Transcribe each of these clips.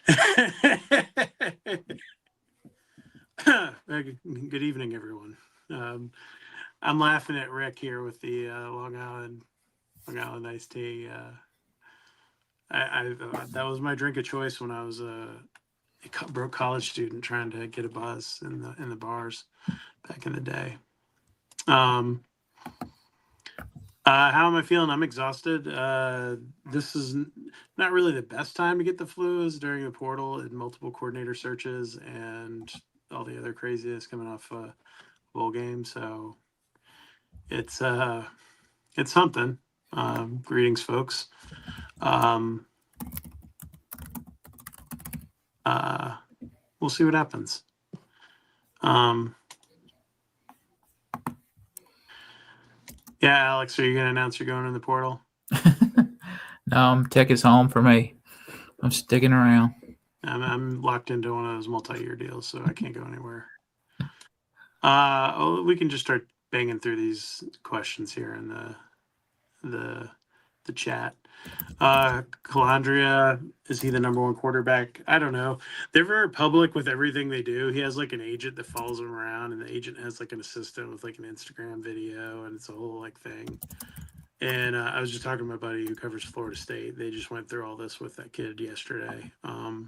Good evening, everyone. I'm laughing at Rick here with the Long Island iced tea. That was my drink of choice when I was a broke college student trying to get a buzz in the bars back in the day. How am I feeling? I'm exhausted. This is not really the best time to get the flu, is during the portal and multiple coordinator searches and all the other craziness coming off bowl game. So it's something. Greetings, folks. Um, uh, we'll see what happens. Yeah, Alex, are you going to announce you're going in the portal? No, tech is home for me. I'm sticking around. I'm locked into one of those multi-year deals, so I can't go anywhere. We can just start banging through these questions here in the chat. Calandria, is he the number one quarterback? I don't know. They're very public with everything they do. He has like an agent that follows him around, and the agent has like an assistant with like an Instagram video, and it's a whole like thing. And I was just talking to my buddy who covers Florida State. They just went through all this with that kid yesterday. I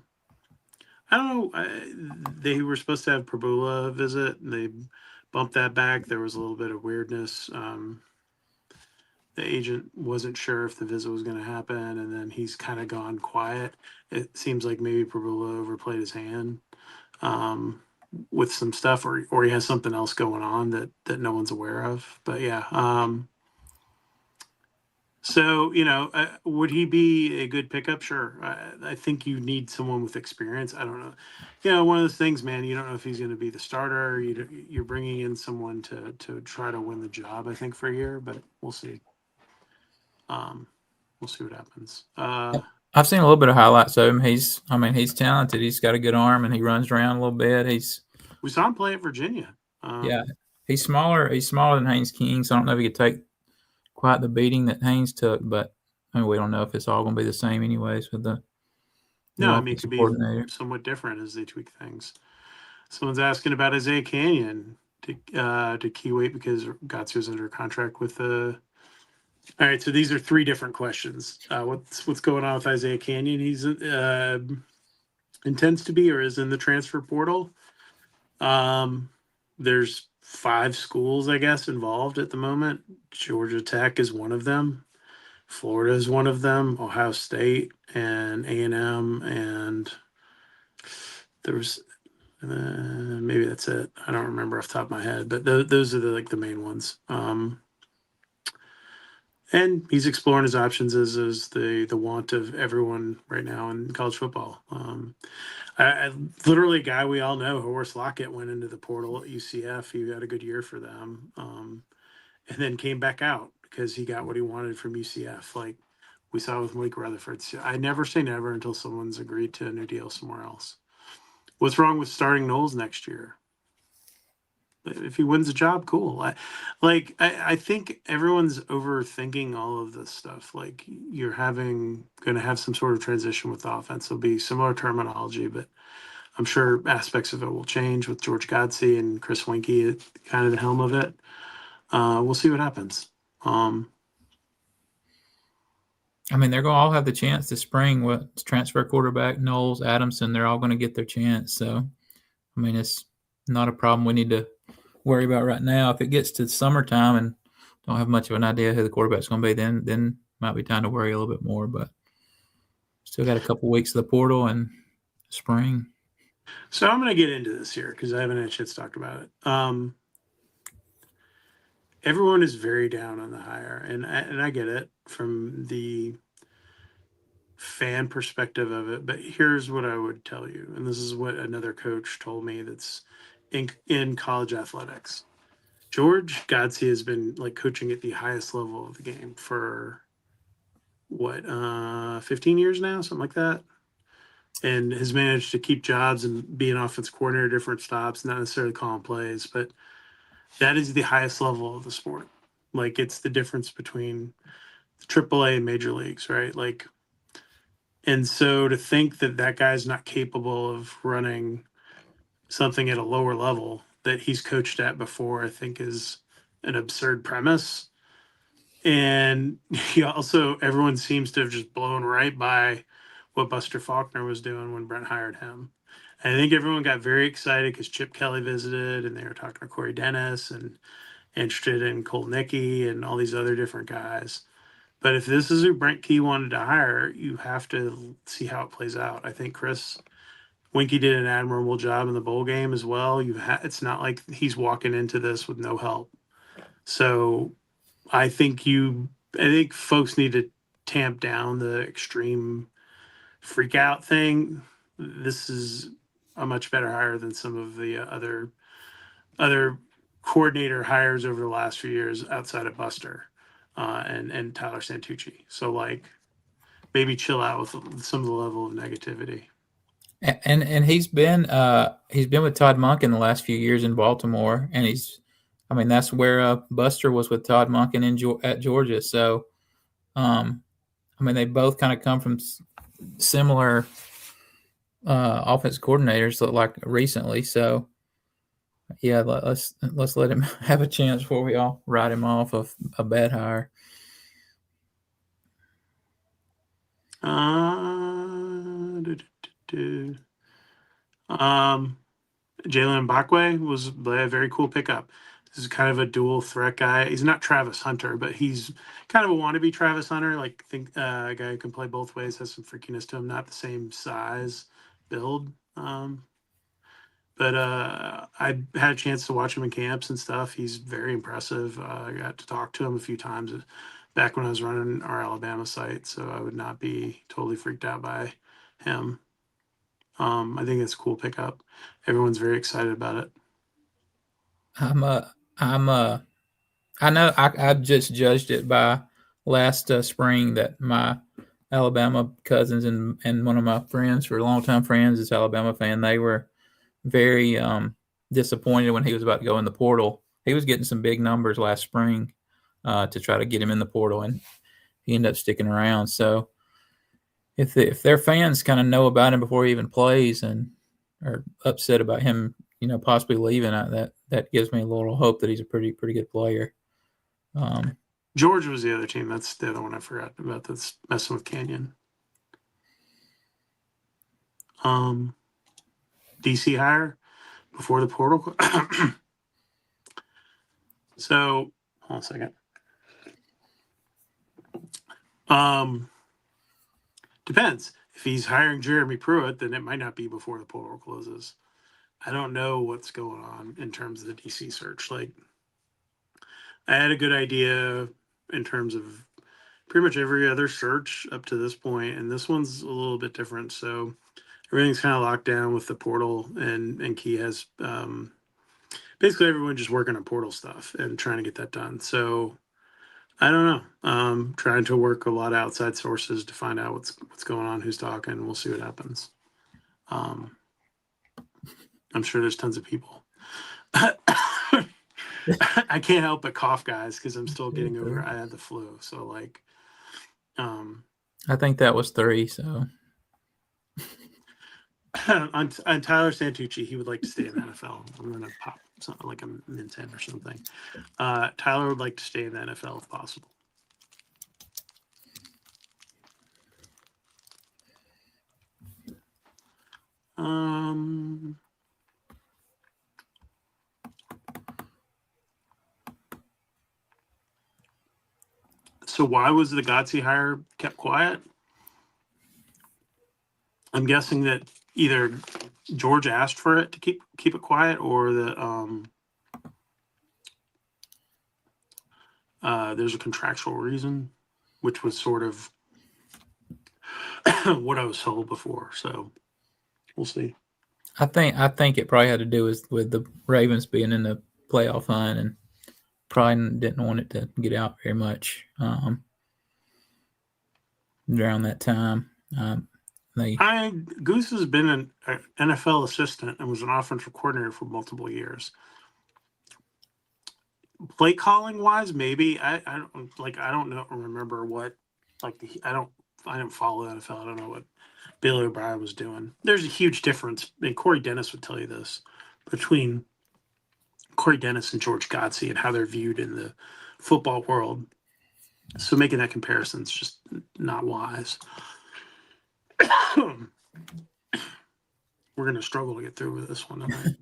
don't know. They were supposed to have Prabula visit, and they bumped that back. There was a little bit of weirdness. The agent wasn't sure if the visit was going to happen, and then he's kind of gone quiet. It seems like maybe Prabula overplayed his hand with some stuff, or he has something else going on that no one's aware of. But yeah. So, would he be a good pickup? Sure. I think you need someone with experience. I don't know. One of those things, man, you don't know if he's going to be the starter. You're bringing in someone to try to win the job, I think, for a year, but we'll see. We'll see what happens. I've seen a little bit of highlights of him. He's talented. He's got a good arm, and he runs around a little bit. We saw him play at Virginia. Yeah, he's smaller. He's smaller than Haynes King, so I don't know if he could take quite the beating that Haynes took, but we don't know if it's all going to be the same anyways with the no, I mean, it could be somewhat different as they tweak things. Someone's asking about Isaiah Canyon. Did Key wait because Gotsu was under contract with the... All right, so these are three different questions. What's going on with Isaiah Canyon? He's intends to be or is in the transfer portal. There's 5 schools, I guess, involved at the moment. Georgia Tech is one of them. Florida is one of them. Ohio State and A&M, and there's maybe that's it. I don't remember off the top of my head, but those are the main ones. And he's exploring his options as is the want of everyone right now in college football. I literally a guy we all know, Horace Lockett, went into the portal at UCF. He had a good year for them, and then came back out because he got what he wanted from UCF. Like we saw with Malik Rutherford. So I never say never until someone's agreed to a new deal somewhere else. What's wrong with starting Knowles next year? If he wins a job, cool. I think everyone's overthinking all of this stuff. Like you're going to have some sort of transition with the offense. It'll be similar terminology, but I'm sure aspects of it will change with George Godsey and Chris Winkie at kind of the helm of it. We'll see what happens. they're going to all have the chance this spring. What transfer quarterback, Knowles, Adamson, they're all going to get their chance. So, it's not a problem we need to worry about right now. If it gets to summertime and don't have much of an idea who the quarterback's going to be, then might be time to worry a little bit more. But still got a couple weeks of the portal and spring. So I'm going to get into this here because I haven't had a chance to talk about it. Everyone is very down on the hire, and I get it from the fan perspective of it. But here's what I would tell you, and this is what another coach told me that's in college athletics. George Godsey has been like coaching at the highest level of the game for 15 years now, something like that, and has managed to keep jobs and be an offense coordinator, different stops, not necessarily calling plays, but that is the highest level of the sport. Like it's the difference between AAA and major leagues, right? Like, And so to think that that guy's not capable of running something at a lower level that he's coached at before, I think is an absurd premise. And he also, everyone seems to have just blown right by what Buster Faulkner was doing when Brent hired him. And I think everyone got very excited because Chip Kelly visited and they were talking to Corey Dennis and interested in Cole Nicky and all these other different guys. But if this is who Brent Key wanted to hire, you have to see how it plays out. I think Chris Winkie did an admirable job in the bowl game as well. It's not like he's walking into this with no help. So I think folks need to tamp down the extreme freak out thing. This is a much better hire than some of the other coordinator hires over the last few years outside of Buster and Tyler Santucci. So like maybe chill out with some of the level of negativity. And he's been with Todd Monken the last few years in Baltimore, and that's where Buster was with Todd Monken at Georgia. So, they both kind of come from similar offense coordinators, like recently. So, yeah, let's let him have a chance before we all write him off of a bad hire. Jalen Bakwe was a very cool pickup. This is kind of a dual threat guy. He's not Travis Hunter, but he's kind of a wannabe Travis Hunter. Like a guy who can play both ways, has some freakiness to him. Not the same size, build. But I had a chance to watch him in camps and stuff. He's very impressive. I got to talk to him a few times back when I was running our Alabama site, so I would not be totally freaked out by him. I think it's a cool pickup. Everyone's very excited about it. I know I just judged it by last spring that my Alabama cousins and one of my friends, for longtime friends, is Alabama fan. They were very disappointed when he was about to go in the portal. He was getting some big numbers last spring to try to get him in the portal, and he ended up sticking around. So if their fans kind of know about him before he even plays and are upset about him, possibly leaving, that gives me a little hope that he's a pretty good player. Georgia was the other team. That's the other one I forgot about. That's messing with Canyon. DC hire before the portal. So hold on a second. Depends. If he's hiring Jeremy Pruitt, then it might not be before the portal closes. I don't know what's going on in terms of the DC search. Like, I had a good idea in terms of pretty much every other search up to this point, and this one's a little bit different. So everything's kind of locked down with the portal, and Key has basically everyone just working on portal stuff and trying to get that done. So I don't know. Trying to work a lot of outside sources to find out what's going on, who's talking. We'll see what happens. I'm sure there's tons of people. I can't help but cough, guys, because I'm still getting over. I had the flu, so like. I think that was 3. So on Tyler Santucci, he would like to stay in the NFL. I'm gonna pop something like a Mint 10 or something. Tyler would like to stay in the NFL if possible. So why was the Gotzi hire kept quiet? I'm guessing that either George asked for it to keep it quiet, or that there's a contractual reason, which was sort of what I was told before. So we'll see. I think it probably had to do with the Ravens being in the playoff hunt and probably didn't want it to get out very much around that time. Goose has been an NFL assistant and was an offensive coordinator for multiple years. Play calling wise, maybe I don't know. Remember what I don't didn't follow the NFL. I don't know what Billy O'Brien was doing. There's a huge difference, and Corey Dennis would tell you this, between Corey Dennis and George Godsey and how they're viewed in the football world. So making that comparison is just not wise. We're going to struggle to get through with this one tonight.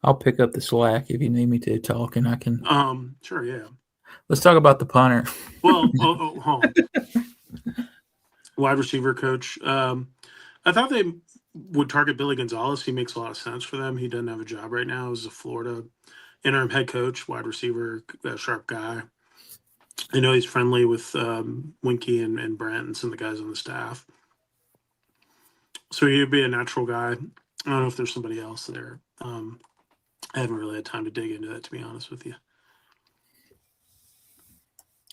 I'll pick up the slack if you need me to talk, and I can. Sure, yeah. Let's talk about the punter. Well, wide receiver coach. I thought they would target Billy Gonzalez. He makes a lot of sense for them. He doesn't have a job right now. He's a Florida interim head coach, wide receiver, sharp guy. I know he's friendly with Winky and Brent and some of the guys on the staff. So he'd be a natural guy. I don't know if there's somebody else there. I haven't really had time to dig into that, to be honest with you.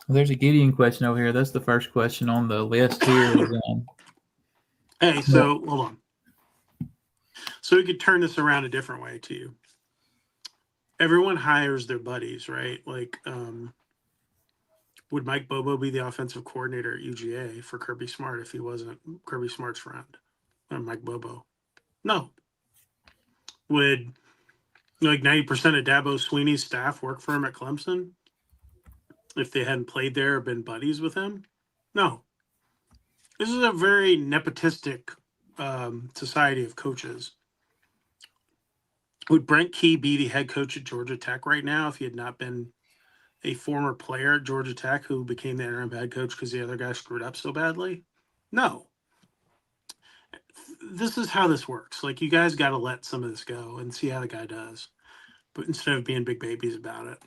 Well, there's a Gideon question over here. That's the first question on the list here. Hey, so hold on. So we could turn this around a different way to you. Everyone hires their buddies, right? Like, would Mike Bobo be the offensive coordinator at UGA for Kirby Smart if he wasn't Kirby Smart's friend? Mike Bobo. No. Would like 90% of Dabo Sweeney's staff work for him at Clemson if they hadn't played there or been buddies with him? No. This is a very nepotistic society of coaches. Would Brent Key be the head coach at Georgia Tech right now if he had not been a former player at Georgia Tech who became the interim head coach because the other guy screwed up so badly? No. This is how this works. Like, you guys got to let some of this go and see how the guy does, but instead of being big babies about it.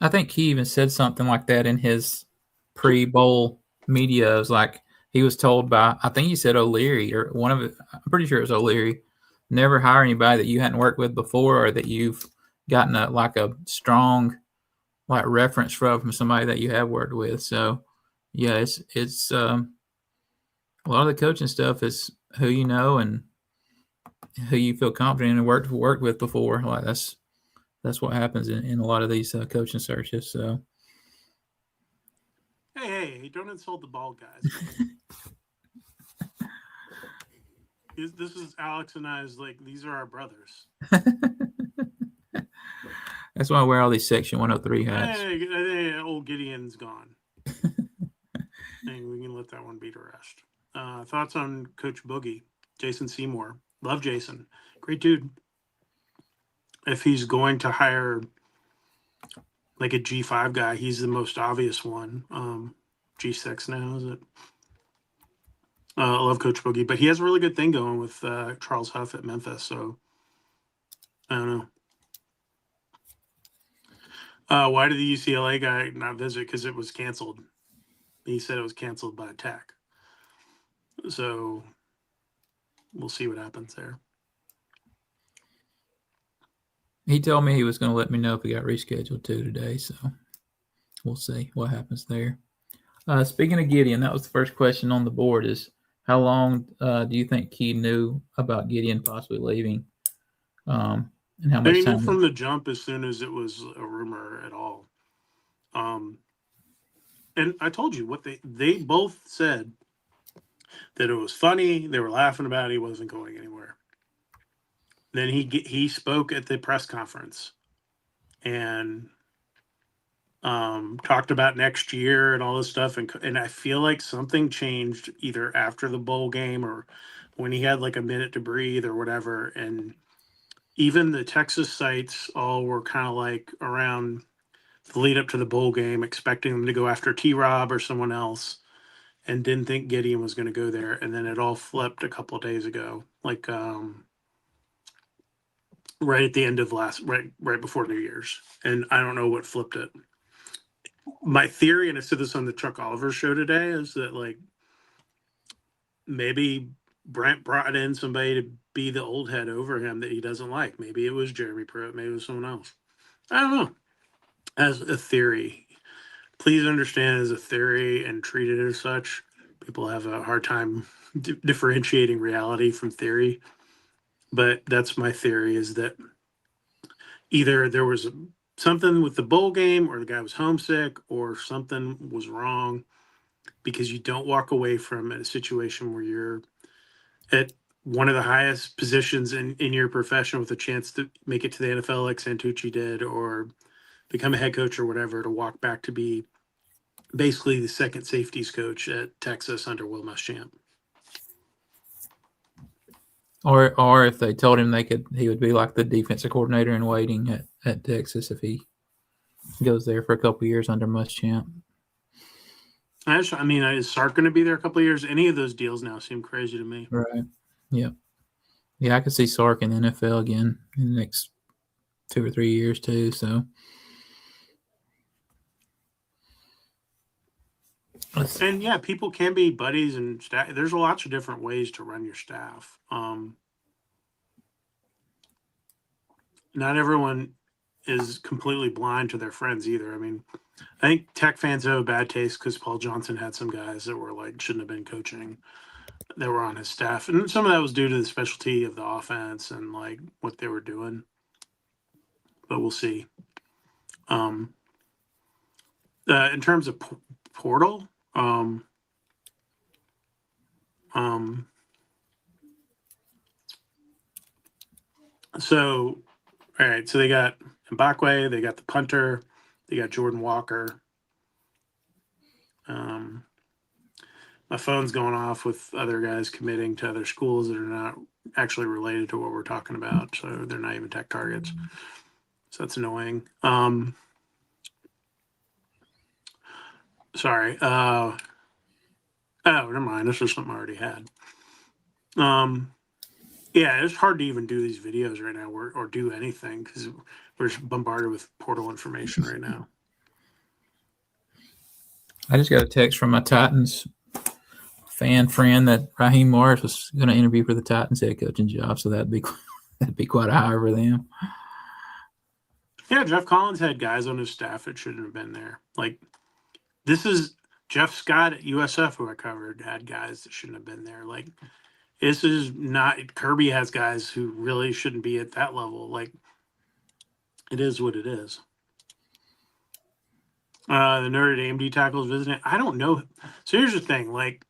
I think he even said something like that in his pre-bowl media. It was like he was told by, I think he said O'Leary or one of it. I'm pretty sure it was O'Leary. Never hire anybody that you hadn't worked with before or that you've gotten a strong reference from somebody that you have worked with. So yeah, it's a lot of the coaching stuff is who you know and who you feel confident in and worked with before. Like that's what happens in a lot of these coaching searches. So hey, don't insult the bald guys. This is Alex and I's, like, these are our brothers. That's why I wear all these Section 103 hats. Hey, old Gideon's gone. And we can let that one be to rest. Thoughts on Coach Boogie, Jason Seymour? Love Jason. Great dude. If he's going to hire like a G5 guy, he's the most obvious one. G6 now, is it? I love Coach Boogie, but he has a really good thing going with Charles Huff at Memphis. So I don't know. Why did the UCLA guy not visit? Because it was canceled. He said it was canceled by Tech. So we'll see what happens there. He told me he was going to let me know if it got rescheduled today. So we'll see what happens there. Speaking of Gideon, that was the first question on the board is how long do you think Key knew about Gideon possibly leaving? And how much He time? knew from the jump as soon as it was a rumor at all. And I told you what they both said, that it was funny. They were laughing about it. He wasn't going anywhere. Then he spoke at the press conference and talked about next year and all this stuff. And I feel like something changed either after the bowl game or when he had like a minute to breathe or whatever. And even the Texas sites all were kind of like around the lead up to the bowl game, expecting them to go after T-Rob or someone else, and didn't think Gideon was going to go there. And then it all flipped a couple of days ago, like right at the end of right before New Year's. And I don't know what flipped it. My theory, and I said this on the Chuck Oliver show today, is that like maybe Brent brought in somebody to be the old head over him that he doesn't like. Maybe it was Jeremy Pruitt. Maybe it was someone else. I don't know. As a theory, please understand as a theory and treat it as such. People have a hard time differentiating reality from theory. But that's my theory, is that either there was something with the bowl game or the guy was homesick or something was wrong. because you don't walk away from a situation where you're at one of the highest positions in your profession with a chance to make it to the NFL like Santucci did, or become a head coach or whatever, to walk back to be basically the second safeties coach at Texas under Will Muschamp. Or if they told him he would be like the defensive coordinator in waiting at Texas if he goes there for a couple of years under Muschamp. I mean, is Sark going to be there a couple of years? Any of those deals now seem crazy to me. Right. Yeah. Yeah, I could see Sark in the NFL again in the next 2 or 3 years too. So. And yeah, people can be buddies and staff. There's lots of different ways to run your staff. Not everyone is completely blind to their friends either. I mean, I think Tech fans have a bad taste because Paul Johnson had some guys that were like shouldn't have been coaching that were on his staff, and some of that was due to the specialty of the offense and like what they were doing. But we'll see. In terms of portal, so all right, so they got Mbakwe, they got the punter, they got Jordan Walker. My phone's going off with other guys committing to other schools that are not actually related to what we're talking about, so they're not even Tech targets. So that's annoying. Sorry. Oh, never mind. This is something I already had. Yeah, it's hard to even do these videos right now or do anything because we're bombarded with portal information right now. I just got a text from my Titans fan friend that Raheem Morris was going to interview for the Titans head coaching job, so that'd be quite a hire for them. Yeah, Jeff Collins had guys on his staff that shouldn't have been there. Like, this is Jeff Scott at USF, who I covered, had guys that shouldn't have been there. Like, this is not Kirby has guys who really shouldn't be at that level. Like, it is what it is. The Notre Dame D tackles visiting. I don't know. So here's the thing, like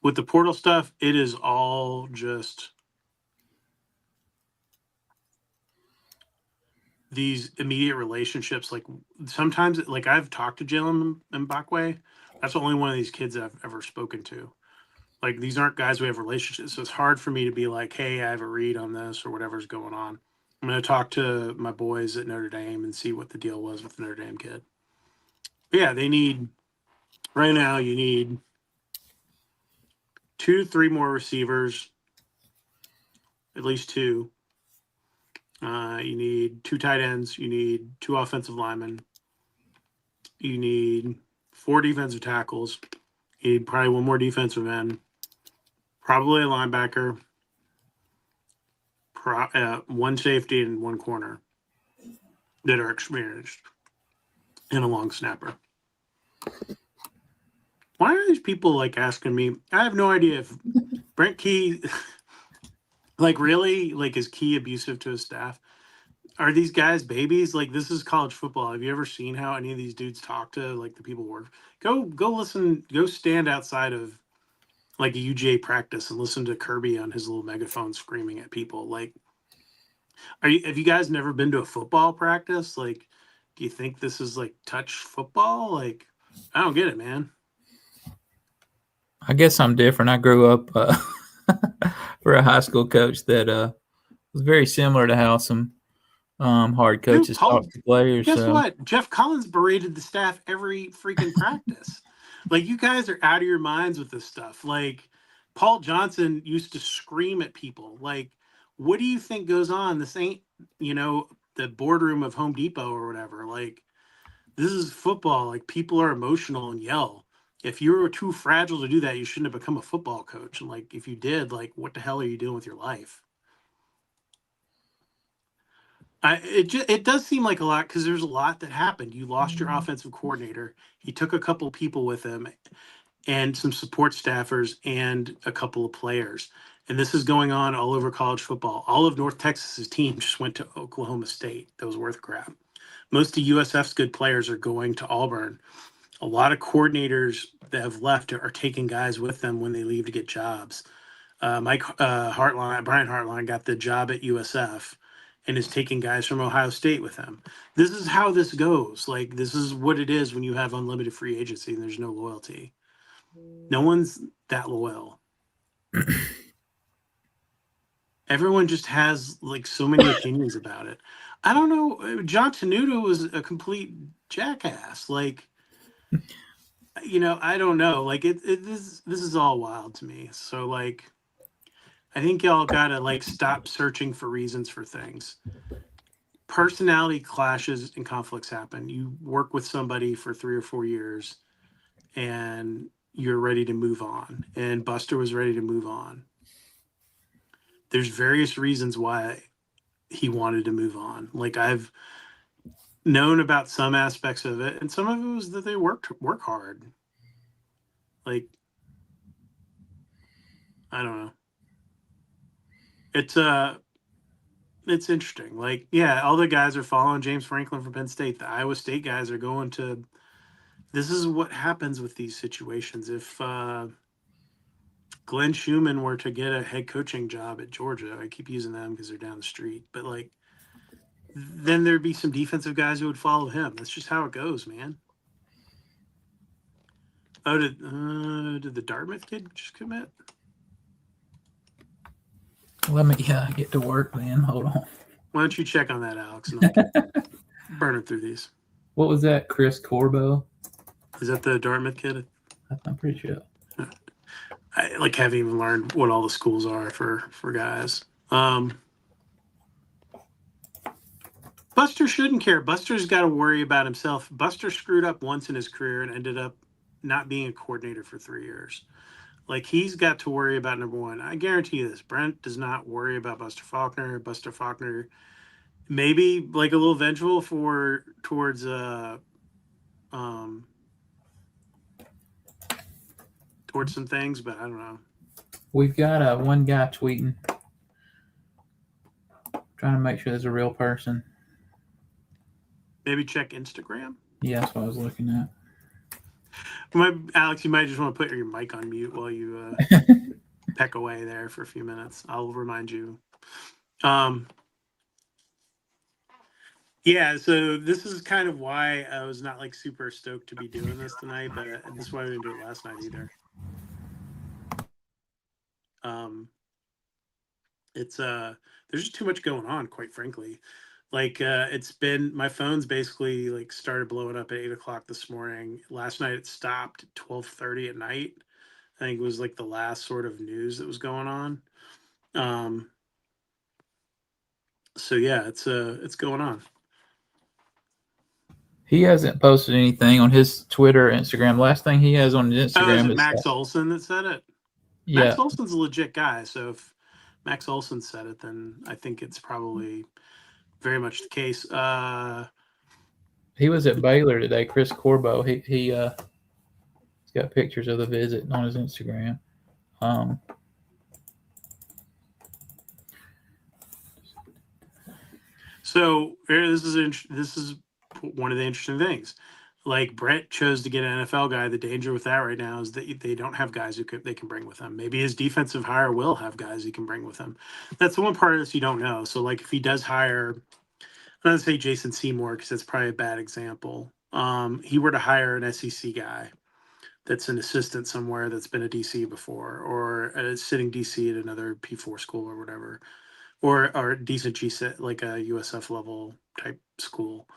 with the portal stuff, it is all just these immediate relationships. Like sometimes, like I've talked to Jalen Mbakwe. That's the only one of these kids I've ever spoken to. Like these aren't guys we have relationships. So it's hard for me to be like, hey, I have a read on this or whatever's going on. I'm going to talk to my boys at Notre Dame and see what the deal was with the Notre Dame kid. But yeah, they need right now. You need 2-3 more receivers, at least 2. You need 2 tight ends. You need 2 offensive linemen. You need 4 defensive tackles. You need probably 1 more defensive end. Probably a linebacker. 1 safety and 1 corner that are experienced, and a long snapper. Why are these people like asking me? I have no idea if Brent Key, like really, like is Key abusive to his staff? Are these guys babies? Like this is college football. Have you ever seen how any of these dudes talk to like the people who work? Go listen. Go stand outside of like a UJ practice and listen to Kirby on his little megaphone screaming at people. Like, have you guys never been to a football practice? Like, do you think this is like touch football? Like, I don't get it, man. I guess I'm different. I grew up for a high school coach that was very similar to how some hard coaches talk to players. Guess what? Jeff Collins berated the staff every freaking practice. Like, you guys are out of your minds with this stuff. Like, Paul Johnson used to scream at people. Like, what do you think goes on? This ain't, the boardroom of Home Depot or whatever. Like, this is football. Like, people are emotional and yell. If you were too fragile to do that, you shouldn't have become a football coach. And like, if you did, like, what the hell are you doing with your life? It does seem like a lot because there's a lot that happened. You lost your offensive coordinator. He took a couple people with him and some support staffers and a couple of players. And this is going on all over college football. All of North Texas's team just went to Oklahoma State. That was worth crap. Most of USF's good players are going to Auburn. A lot of coordinators that have left are taking guys with them when they leave to get jobs. Brian Hartline got the job at USF and is taking guys from Ohio State with him. This is how this goes. Like, this is what it is when you have unlimited free agency and there's no loyalty. No one's that loyal. Everyone just has like so many opinions about it. I don't know. John Tenuta was a complete jackass. Like, I don't know. Like, this is all wild to me. So, like, I think y'all gotta like stop searching for reasons for things. Personality clashes and conflicts happen. You work with somebody for 3 or 4 years and you're ready to move on. And Buster was ready to move on. There's various reasons why he wanted to move on. Like, I've known about some aspects of it, and some of it was that they work hard. Like, I don't know. It's interesting. Like, yeah, all the guys are following James Franklin from Penn State. The Iowa State guys are going to. This is what happens with these situations. If Glenn Schumann were to get a head coaching job at Georgia, I keep using them because they're down the street, but like, then there'd be some defensive guys who would follow him. That's just how it goes, man. Oh, did the Dartmouth kid just commit? Let me get to work then. Hold on. Why don't you check on that, Alex, and I'll burn through these. What was that, Chris Corbo? Is that the Dartmouth kid? I'm pretty sure. I like haven't even learned what all the schools are for guys. Buster shouldn't care. Buster's got to worry about himself. Buster screwed up once in his career and ended up not being a coordinator for 3 years. Like, he's got to worry about number one. I guarantee you this. Brent does not worry about Buster Faulkner. Buster Faulkner maybe like a little vengeful towards some things, but I don't know. We've got one guy tweeting, trying to make sure there's a real person. Maybe check Instagram. Yeah, that's what I was looking at. Alex, you might just want to put your mic on mute while you peck away there for a few minutes. I'll remind you. Yeah, so this is kind of why I was not like super stoked to be doing this tonight, but this is why I didn't do it last night either. It's there's just too much going on, quite frankly. Like, it's been, my phone's basically like started blowing up at 8 o'clock this morning. Last night it stopped at 12:30 at night. I think it was like the last sort of news that was going on. So yeah, it's going on. He hasn't posted anything on his Twitter or Instagram. Last thing he has on his Instagram is it is Max Olson that said it? Yeah. Max Olson's a legit guy, so if Max Olson said it, then I think it's probably very much the case. He was at Baylor today, Chris Corbo. He's got pictures of the visit on his Instagram. So this is one of the interesting things. Like, Brett chose to get an NFL guy. The danger with that right now is that they don't have guys they can bring with them. Maybe his defensive hire will have guys he can bring with him. That's the one part of this you don't know. So, like, if he does hire, I'm not going to say Jason Seymour because that's probably a bad example. He were to hire an SEC guy that's an assistant somewhere that's been a DC before, or a sitting DC at another P4 school or whatever, or a decent GSET, like a USF level type school,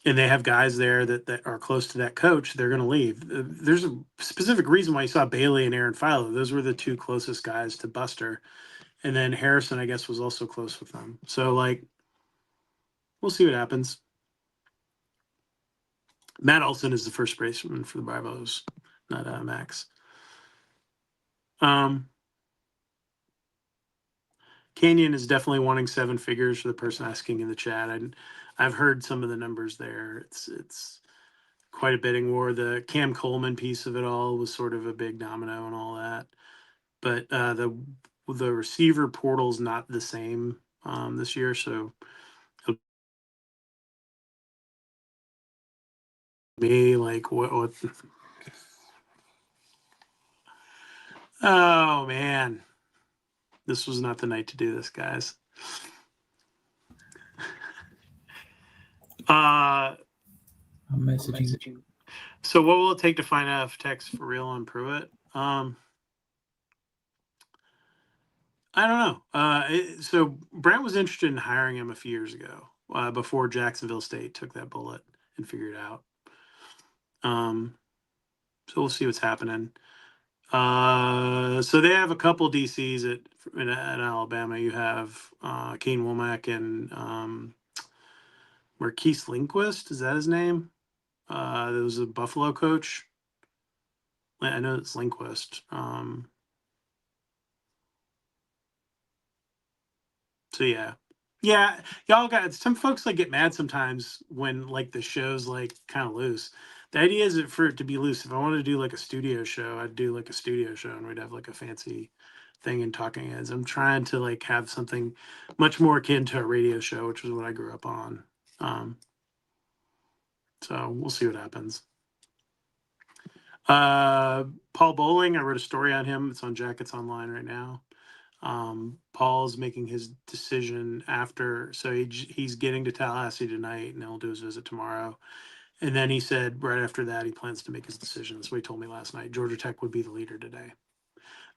and they have guys there that are close to that coach, they're going to leave. There's a specific reason why you saw Bailey and Aaron Philo. Those were the two closest guys to Buster. And then Harrison, I guess, was also close with them. So, like, we'll see what happens. Matt Olson is the first baseman for the Bravos, not Max. Canyon is definitely wanting 7 figures for the person asking in the chat. I've heard some of the numbers there. It's quite a bidding war. The Cam Coleman piece of it all was sort of a big domino and all that. But the receiver portal is not the same this year, so me, like what? Oh man, this was not the night to do this, guys. I'll message you. So what will it take to find out if Tech's for real on Pruitt? I don't know. So Brent was interested in hiring him a few years ago, before Jacksonville State took that bullet and figured it out. So we'll see what's happening. So they have a couple DCs at Alabama. You have Kane Womack and Marquise Lindquist. Is that his name? There was a Buffalo coach. I know it's Lindquist. So yeah, y'all got some folks like get mad sometimes when like the show's like kind of loose. The idea is for it to be loose. If I wanted to do like a studio show, I'd do like a studio show and we'd have like a fancy thing and talking heads. I'm trying to like have something much more akin to a radio show, which is what I grew up on. So we'll see what happens. Paul Bowling, I wrote a story on him. It's on Jacketsonline right now. Paul's making his decision after, so he's getting to Tallahassee tonight, and he'll do his visit tomorrow. And then he said right after that he plans to make his decision. That's what he told me last night. Georgia Tech would be the leader today.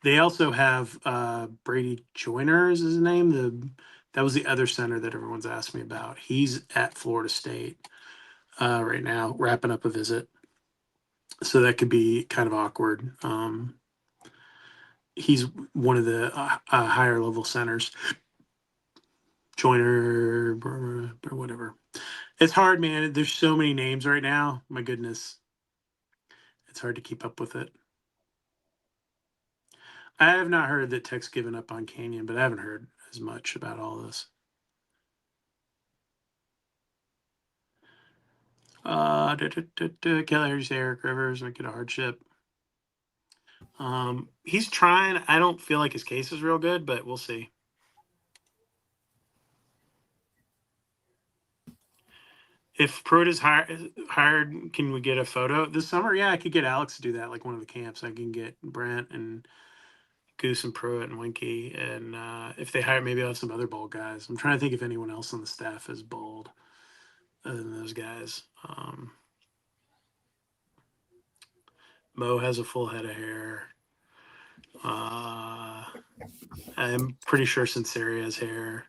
They also have Brady Joyner is his name. That was the other center that everyone's asked me about. He's at Florida State right now, wrapping up a visit. So that could be kind of awkward. He's one of the higher level centers. Joiner, or whatever. It's hard, man. There's so many names right now. My goodness. It's hard to keep up with it. I have not heard that Tech's given up on Canyon, but I haven't heard as much about all this. Kelly Harris, Eric Rivers might get a hardship. He's trying. I don't feel like his case is real good, but we'll see. If Pruitt is hired, can we get a photo this summer? Yeah, I could get Alex to do that, like one of the camps. I can get Brent and Goose and Pruitt and Winky, and if they hire, maybe I'll have some other bold guys. I'm trying to think if anyone else on the staff is bold other than those guys. Mo has a full head of hair. I'm pretty sure Sinceri has hair.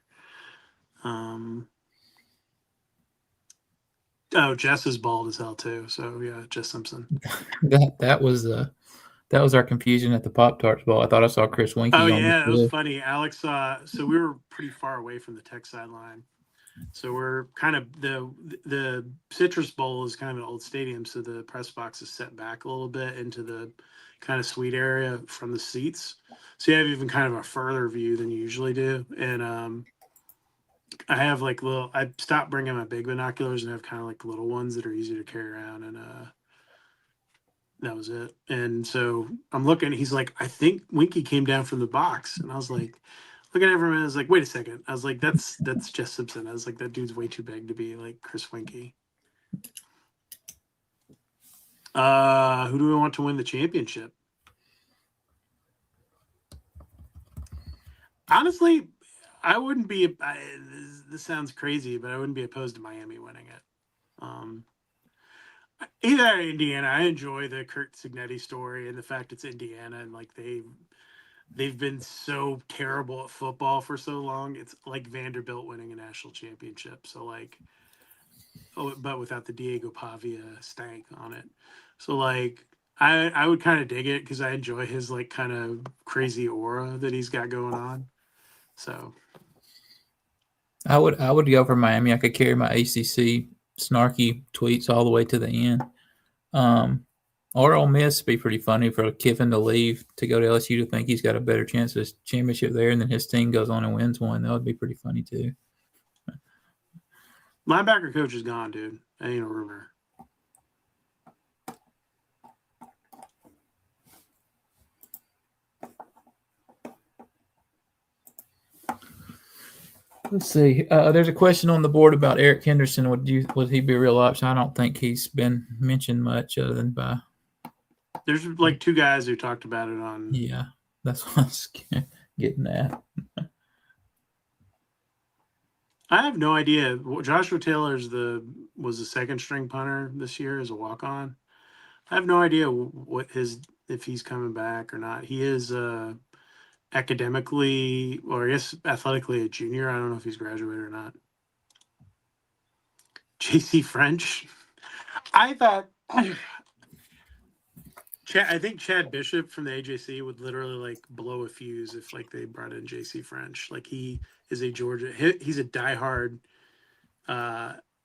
Jess is bald as hell too. So yeah, Jess Simpson. That was our confusion at the Pop Tarts Bowl. I thought I saw Chris Winky. Oh on yeah, the it was funny. Alex, so we were pretty far away from the Tech sideline. So we're kind of the Citrus Bowl is kind of an old stadium, so the press box is set back a little bit into the kind of suite area from the seats. So you have even kind of a further view than you usually do. And I have like I stopped bringing my big binoculars and have kind of like little ones that are easy to carry around. And that was it. And so I'm looking. He's like, I think Winky came down from the box, and I was like, looking at everyone, I was like, wait a second. I was like, that's Jess Simpson. I was like, that dude's way too big to be like Chris Winky. Who do we want to win the championship? Honestly, I wouldn't be. This sounds crazy, but I wouldn't be opposed to Miami winning it. Either Indiana. I enjoy the Kurt Signetti story and the fact it's Indiana and like they've been so terrible at football for so long. It's like Vanderbilt winning a national championship. So like, but without the Diego Pavia stank on it. So like, I would kind of dig it because I enjoy his like kind of crazy aura that he's got going on. So I would go for Miami. I could carry my ACC snarky tweets all the way to the end. Or Ole Miss would be pretty funny for Kiffin to leave to go to LSU to think he's got a better chance of a championship there, and then his team goes on and wins one. That would be pretty funny too. Linebacker coach is gone, dude. That ain't a rumor. Let's see. There's a question on the board about Eric Henderson. Would he be a real option? I don't think he's been mentioned much other than by. There's like two guys who talked about it on. Yeah, that's what I was getting at. I have no idea. Joshua Taylor was the second string punter this year as a walk on. I have no idea if he's coming back or not. He is academically, or I guess athletically, a junior. I don't know if he's graduated or not. JC French. I thought. I think Chad Bishop from the AJC would literally like blow a fuse if like they brought in JC French. Like he is a he's a diehard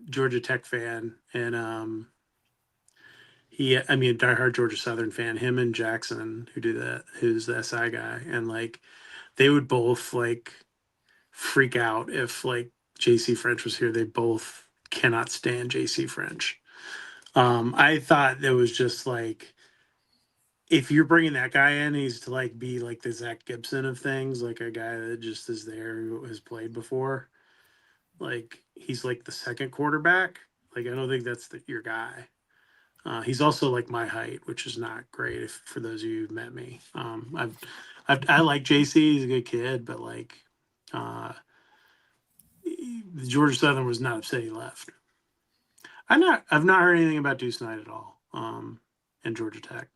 Georgia Tech fan, and a diehard Georgia Southern fan. Him and Jackson, who's the SI guy, and like they would both like freak out if like JC French was here. They both cannot stand JC French. I thought it was just like, if you're bringing that guy in, he's to like be like the Zach Gibson of things, like a guy that just is there who has played before. Like he's like the second quarterback. Like I don't think that's your guy. He's also like my height, which is not great for those of you who've met me. I like JC. He's a good kid, but like the Georgia Southern was not upset he left. I've not heard anything about Deuce Knight at all. And Georgia Tech.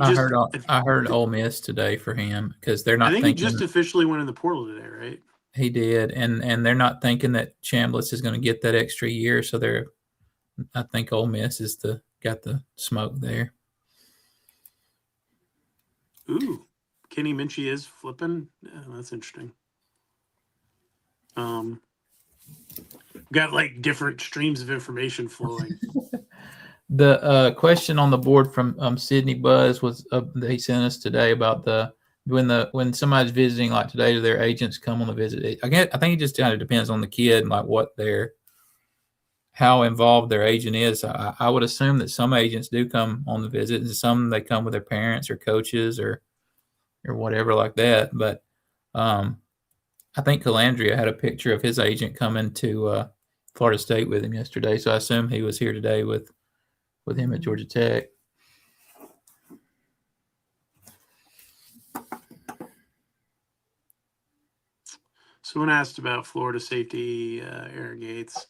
I heard Ole Miss today for him because they're not. I think he just officially went in the portal today, right? He did, and they're not thinking that Chambliss is going to get that extra year, so I think Ole Miss got the smoke there. Ooh, Kenny Minchie is flipping. Yeah, that's interesting. Got like different streams of information flowing. The question on the board from Sydney Buzz was that he sent us today about when somebody's visiting, like today, do their agents come on the visit? I think it just kind of depends on the kid and like how involved their agent is. I would assume that some agents do come on the visit, and some they come with their parents or coaches or whatever like that. But I think Calandria had a picture of his agent coming to Florida State with him yesterday, so I assume he was here today with him at Georgia Tech. Someone asked about Florida safety Aaron Gates.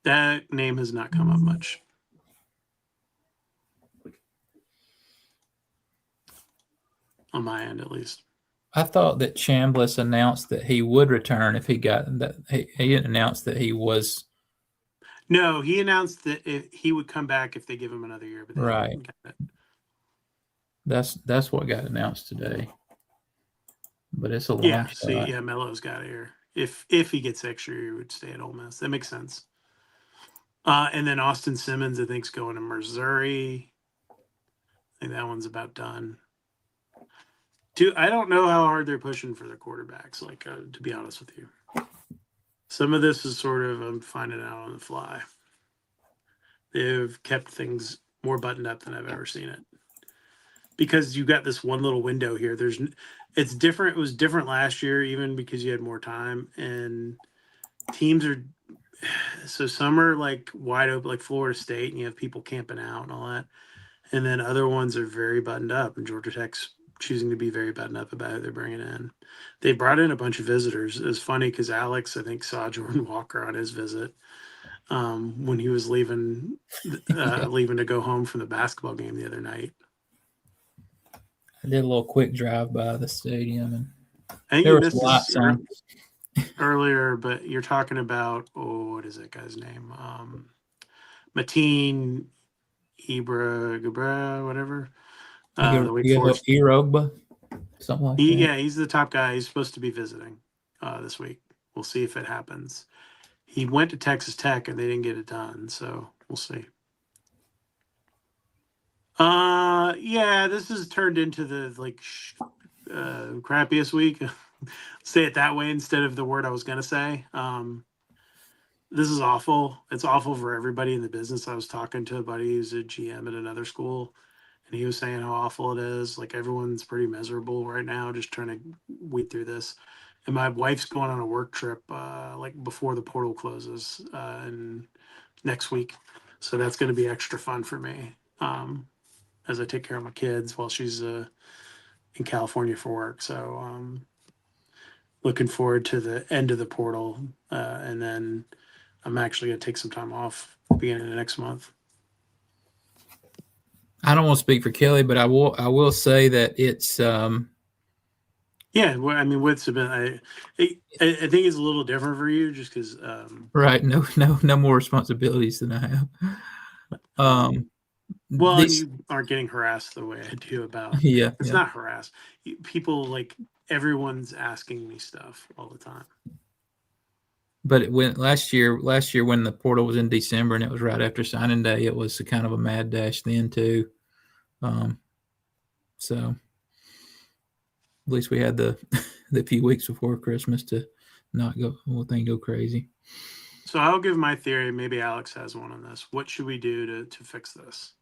That name has not come up much. On my end, at least. I thought that Chambliss announced that he would return if he got that. He didn't announce that he was. No, he announced that he would come back if they give him another year. But right. That's what got announced today. But it's a long shot. See, Melo's got it here. If he gets extra, he would stay at Ole Miss. That makes sense. And then Austin Simmons, I think, is going to Missouri. I think that one's about done. I don't know how hard they're pushing for their quarterbacks, like, to be honest with you. Some of this is sort of I'm finding out on the fly. They've kept things more buttoned up than I've ever seen it. Because you got this one little window here. It's different. It was different last year, even because you had more time. And teams are so some are like wide open, like Florida State, and you have people camping out and all that. And then other ones are very buttoned up, and Georgia Tech's choosing to be very buttoned up about who they're bringing in. They brought in a bunch of visitors. It was funny because Alex, I think, saw Jordan Walker on his visit when he was leaving to go home from the basketball game the other night. I did a little quick drive by the stadium, and I think you missed this earlier, but you're talking about what is that guy's name? Mateen Ibra, whatever. The Wake Forest Irogba, something like that. Yeah, he's the top guy. He's supposed to be visiting this week. We'll see if it happens. He went to Texas Tech and they didn't get it done, so we'll see. Yeah, this has turned into the crappiest week. Say it that way instead of the word I was gonna say. This is awful. It's awful for everybody in the business. I was talking to a buddy who's a GM at another school, and he was saying how awful it is. Like everyone's pretty miserable right now, just trying to weed through this. And my wife's going on a work trip like before the portal closes and next week, so that's going to be extra fun for me as I take care of my kids while she's in California for work. So looking forward to the end of the portal, and then I'm actually going to take some time off beginning of next month. I don't want to speak for Kelly, but I will say that it's Yeah, well, I mean, with Sabine, I think it's a little different for you just because. Right. No more responsibilities than I have. Well, and This, you aren't getting harassed the way I do about. yeah, It's yeah. not harass. People like everyone's asking me stuff all the time. But it went last year when the portal was in December and it was right after signing day, it was kind of a mad dash then too. So at least we had the the few weeks before Christmas to not go whole thing go crazy. So I'll give my theory. Maybe Alex has one on this. What should we do to fix this?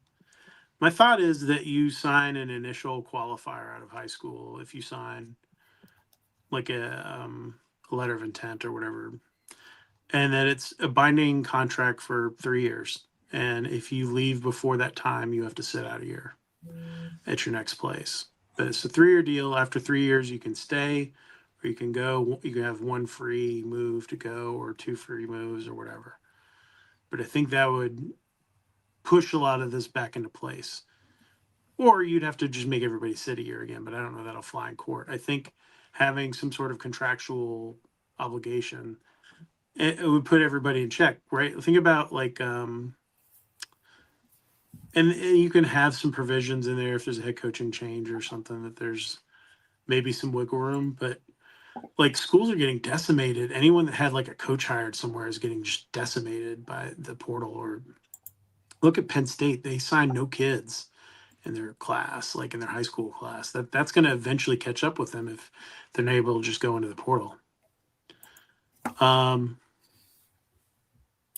My thought is that you sign an initial qualifier out of high school. If you sign like a letter of intent or whatever, and that it's a binding contract for 3 years. And if you leave before that time, you have to sit out a year at your next place. But it's a 3-year deal. After 3 years, you can stay or you can go. You can have one free move to go or 2 free moves or whatever. But I think that would push a lot of this back into place. Or you'd have to just make everybody sit a year again, but I don't know that'll fly in court. I think having some sort of contractual obligation, it would put everybody in check, right? Think about like and you can have some provisions in there if there's a head coaching change or something, that there's maybe some wiggle room. But like schools are getting decimated. Anyone that had like a coach hired somewhere is getting just decimated by the portal. Or look at Penn State, they signed no kids in their class, like in their high school class. That's going to eventually catch up with them if they're not able to just go into the portal. I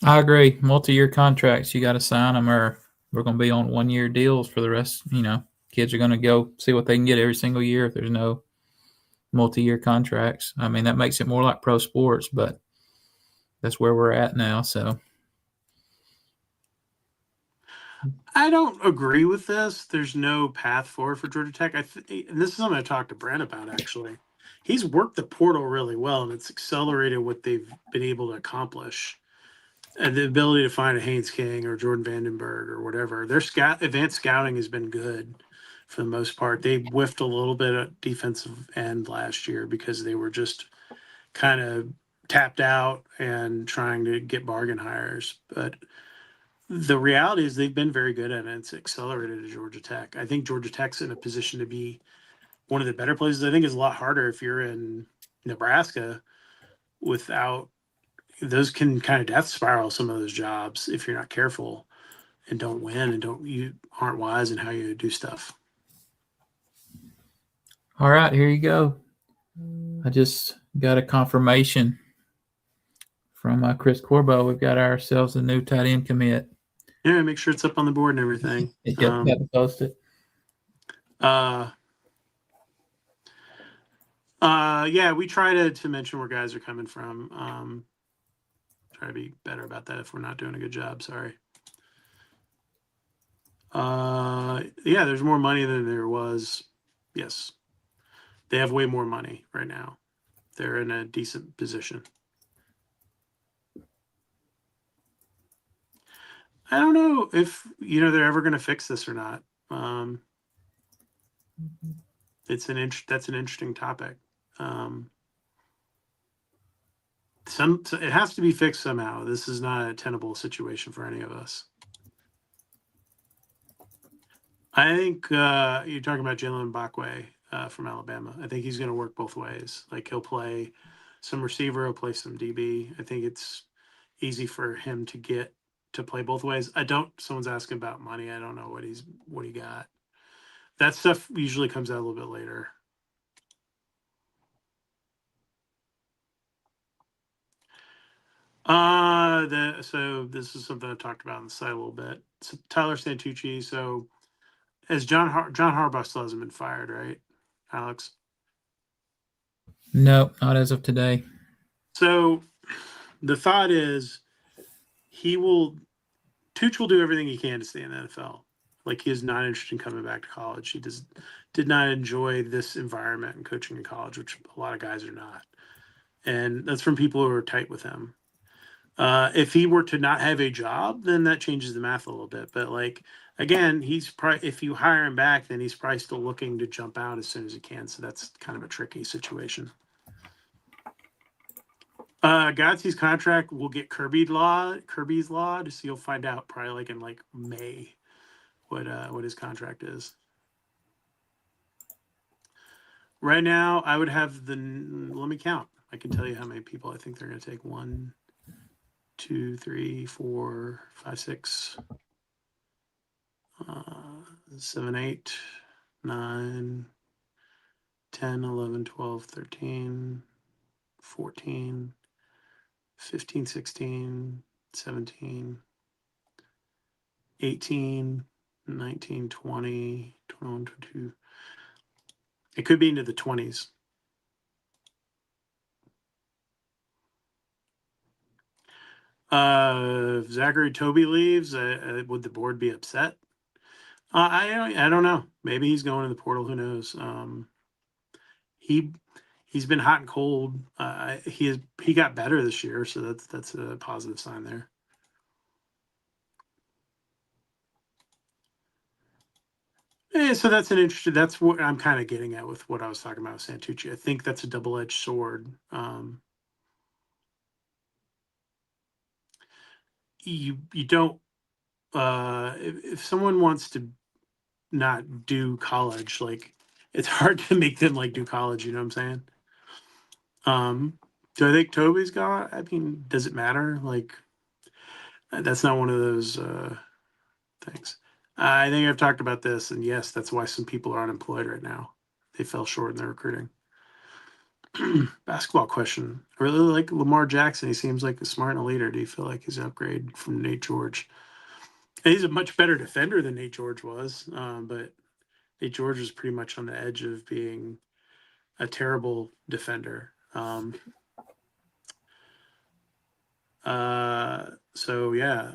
agree. Multi-year contracts, you got to sign them, or we're going to be on 1-year deals for the rest. Kids are going to go see what they can get every single year if there's no multi-year contracts. I mean, that makes it more like pro sports, but that's where we're at now. So I don't agree with this. There's no path forward for Georgia Tech. And this is something I talked to Brent about actually. He's worked the portal really well, and it's accelerated what they've been able to accomplish. And the ability to find a Haynes King or Jordan Vandenberg or whatever. Their advanced scouting has been good for the most part. They whiffed a little bit at defensive end last year because they were just kind of tapped out and trying to get bargain hires. But the reality is they've been very good at it. It's accelerated at Georgia Tech. I think Georgia Tech's in a position to be one of the better places. I think it's a lot harder if you're in Nebraska without those, can kind of death spiral some of those jobs if you're not careful and don't win and you aren't wise in how you do stuff. all right, here you go. I just got a confirmation from Chris Corbo. We've got ourselves a new tight end commit. Yeah, make sure it's up on the board and everything. Yep, got to post it. Yeah, we try to mention where guys are coming from. Try to be better about that if we're not doing a good job. Sorry. Yeah, there's more money than there was. Yes. They have way more money right now. They're in a decent position. I don't know if they're ever going to fix this or not. That's an interesting topic. It has to be fixed somehow. This is not a tenable situation for any of us. I think you're talking about Jalen Bakwe from Alabama. I think he's going to work both ways. Like he'll play some receiver, he'll play some DB. I think it's easy for him to get to play both ways. Someone's asking about money. I don't know what he got. That stuff usually comes out a little bit later. So this is something I talked about on the site a little bit. So Tyler Santucci. So as John Harbaugh still hasn't been fired, right, Alex? No, not as of today. So the thought is Tooch will do everything he can to stay in the NFL. Like, he is not interested in coming back to college. He did not enjoy this environment and coaching in college, which a lot of guys are not. And that's from people who are tight with him. If he were to not have a job, then that changes the math a little bit. But like, again, he's probably, if you hire him back, then he's probably still looking to jump out as soon as he can. So that's kind of a tricky situation. Gotzi's contract will get Kirby's law, so you'll find out probably like in like May what his contract is. Right now, I would have let me count. I can tell you how many people I think they're going to take. 1, 2, 3, 4, 5, 6, 7, 8, 9, 10, 11, 12, 13, 14, 15, 16, 17, 18, 19, 20, 21, 22. It could be into the 20s. If Zachary Toby leaves, would the board be upset? I don't know. Maybe he's going to the portal. Who knows? He's been hot and cold. He got better this year, so that's a positive sign there. So that's an interesting. That's what I'm kind of getting at with what I was talking about with Santucci. I think that's a double-edged sword. You don't. If someone wants to not do college, like, it's hard to make them like do college. You know what I'm saying? Do I think Toby's got? I mean, does it matter? Like, that's not one of those things. I think I've talked about this, and yes, that's why some people are unemployed right now. They fell short in their recruiting. Basketball question. I really like Lamar Jackson. He seems like a smart and a leader. Do you feel like he's an upgrade from Nate George? He's a much better defender than Nate George was, but Nate George was pretty much on the edge of being a terrible defender. So yeah,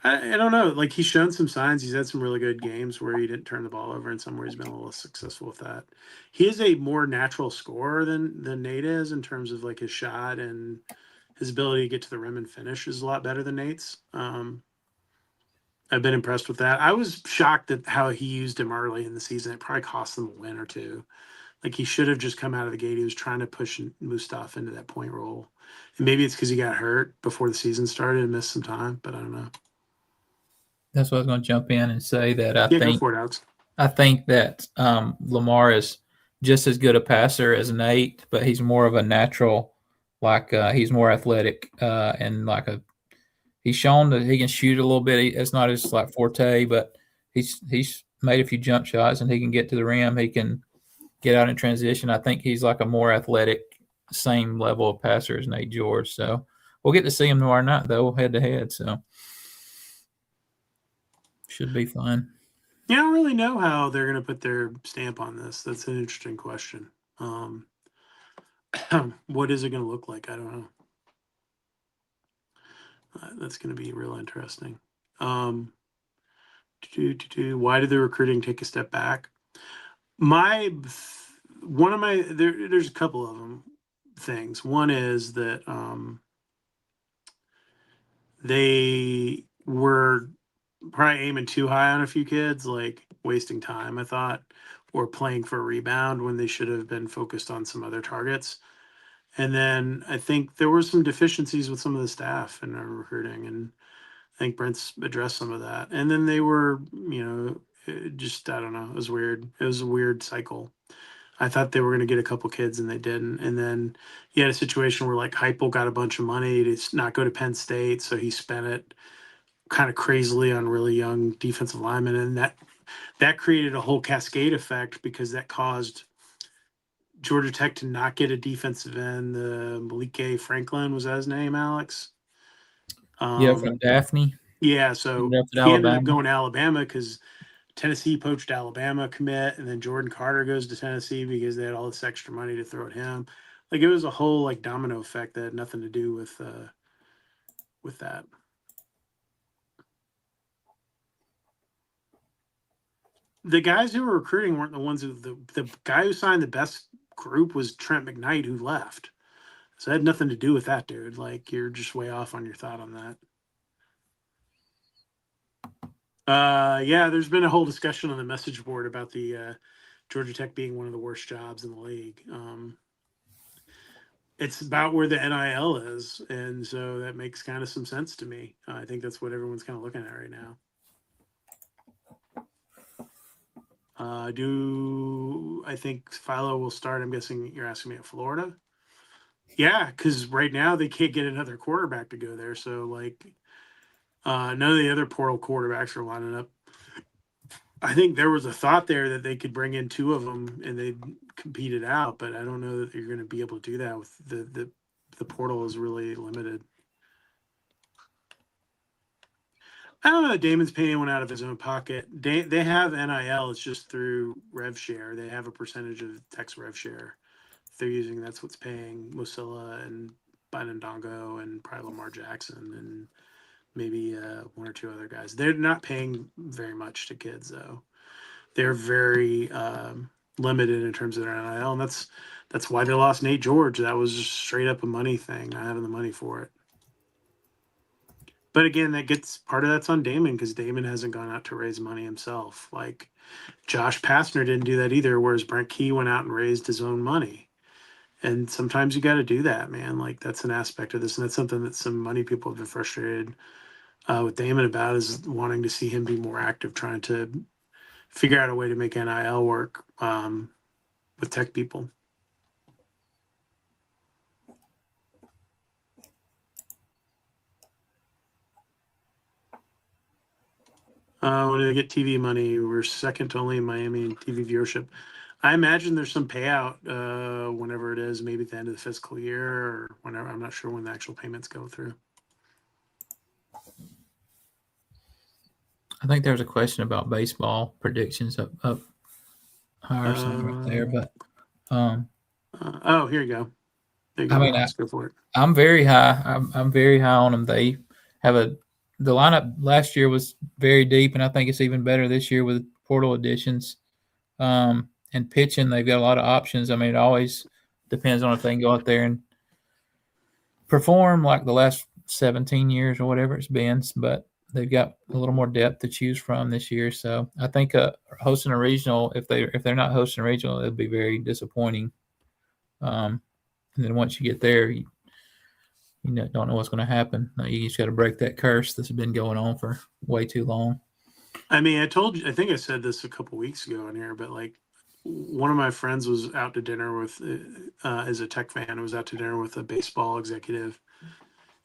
I don't know. Like, he's shown some signs. He's had some really good games where he didn't turn the ball over, and some where he's been a little successful with that. He is a more natural scorer than Nate is in terms of like his shot, and his ability to get to the rim and finish is a lot better than Nate's. I've been impressed with that. I was shocked at how he used him early in the season. It probably cost them a win or two. Like, he should have just come out of the gate. He was trying to push Mustaf into that point role. And maybe it's because he got hurt before the season started and missed some time, but I don't know. That's what I was going to jump in and say that Yeah, go for it, Alex. I think that Lamar is just as good a passer as Nate, but he's more of a natural, like he's more athletic and he's shown that he can shoot a little bit. It's not his like forte, but he's made a few jump shots and he can get to the rim. He can get out in transition. I think he's like a more athletic, same level of passer as Nate George. So we'll get to see him tomorrow night though, head to head. So should be fun. Yeah, I don't really know how they're going to put their stamp on this. That's an interesting question. What is it going to look like? I don't know. That's going to be real interesting. Why did the recruiting take a step back? There's a couple of them things. One is that they were probably aiming too high on a few kids, like wasting time, I thought, or playing for a rebound when they should have been focused on some other targets. And then I think there were some deficiencies with some of the staff in our recruiting, and I think Brent's addressed some of that. And then they were, just, I don't know, it was weird. It was a weird cycle. I thought they were going to get a couple kids and they didn't. And then you had a situation where like Heupel got a bunch of money to not go to Penn State, so he spent it kind of crazily on really young defensive linemen, and that created a whole cascade effect because that caused Georgia Tech to not get a defensive end. Malike Franklin, was that his name, Alex? From Daphne. Yeah, so Ended up at he ended up Alabama. going to Alabama because Tennessee poached Alabama commit, and then Jordan Carter goes to Tennessee because they had all this extra money to throw at him. Like it was a whole like domino effect that had nothing to do with that. The guys who were recruiting weren't the ones who the guy who signed the best group was Trent McKnight who left. So it had nothing to do with that, dude. Like you're just way off on your thought on that. Yeah, there's been a whole discussion on the message board about the Georgia Tech being one of the worst jobs in the league. It's about where the NIL is, and so that makes kind of some sense to me. I think that's what everyone's kind of looking at right now. Do I think Philo will start? I'm guessing you're asking me at Florida. Yeah, because right now they can't get another quarterback to go there. So like, none of the other portal quarterbacks are lining up. I think there was a thought there that they could bring in two of them and they'd compete it out, but I don't know that you're going to be able to do that with the portal is really limited. I don't know. Damon's paying one out of his own pocket. They have NIL. It's just through rev share. They have a percentage of Tech's rev share. They're using that's what's paying Musilla and Dongo and probably Lamar Jackson and maybe one or two other guys. They're not paying very much to kids though. They're very limited in terms of their NIL, and that's why they lost Nate George. That was just straight up a money thing, not having the money for it. But again, that gets part of that's on Damon because Damon hasn't gone out to raise money himself. Like Josh Pastner didn't do that either, whereas Brent Key went out and raised his own money. And sometimes you got to do that, man. Like that's an aspect of this, and that's something that some money people have been frustrated with Damon about is wanting to see him be more active, trying to figure out a way to make NIL work with tech people. When they get TV money, we're second to only in Miami in TV viewership. I imagine there's some payout whenever it is, maybe at the end of the fiscal year or whenever. I'm not sure when the actual payments go through. I think there's a question about baseball predictions up higher something right there, but oh, here you go. There you go, I mean, Ross. Go for it. I'm very high. I'm very high on them. They have the lineup last year was very deep, and I think it's even better this year with portal additions. And pitching, they've got a lot of options. I mean, it always depends on if they can go out there and perform like the last 17 years or whatever it's been, but they've got a little more depth to choose from this year. So I think hosting a regional, if they're not hosting a regional, it'll be very disappointing. And then once you get there, you don't know what's going to happen. You just got to break that curse that's been going on for way too long. I mean, I told you, I think I said this a couple weeks ago in here, but like one of my friends was out to dinner with, as a tech fan, was out to dinner with a baseball executive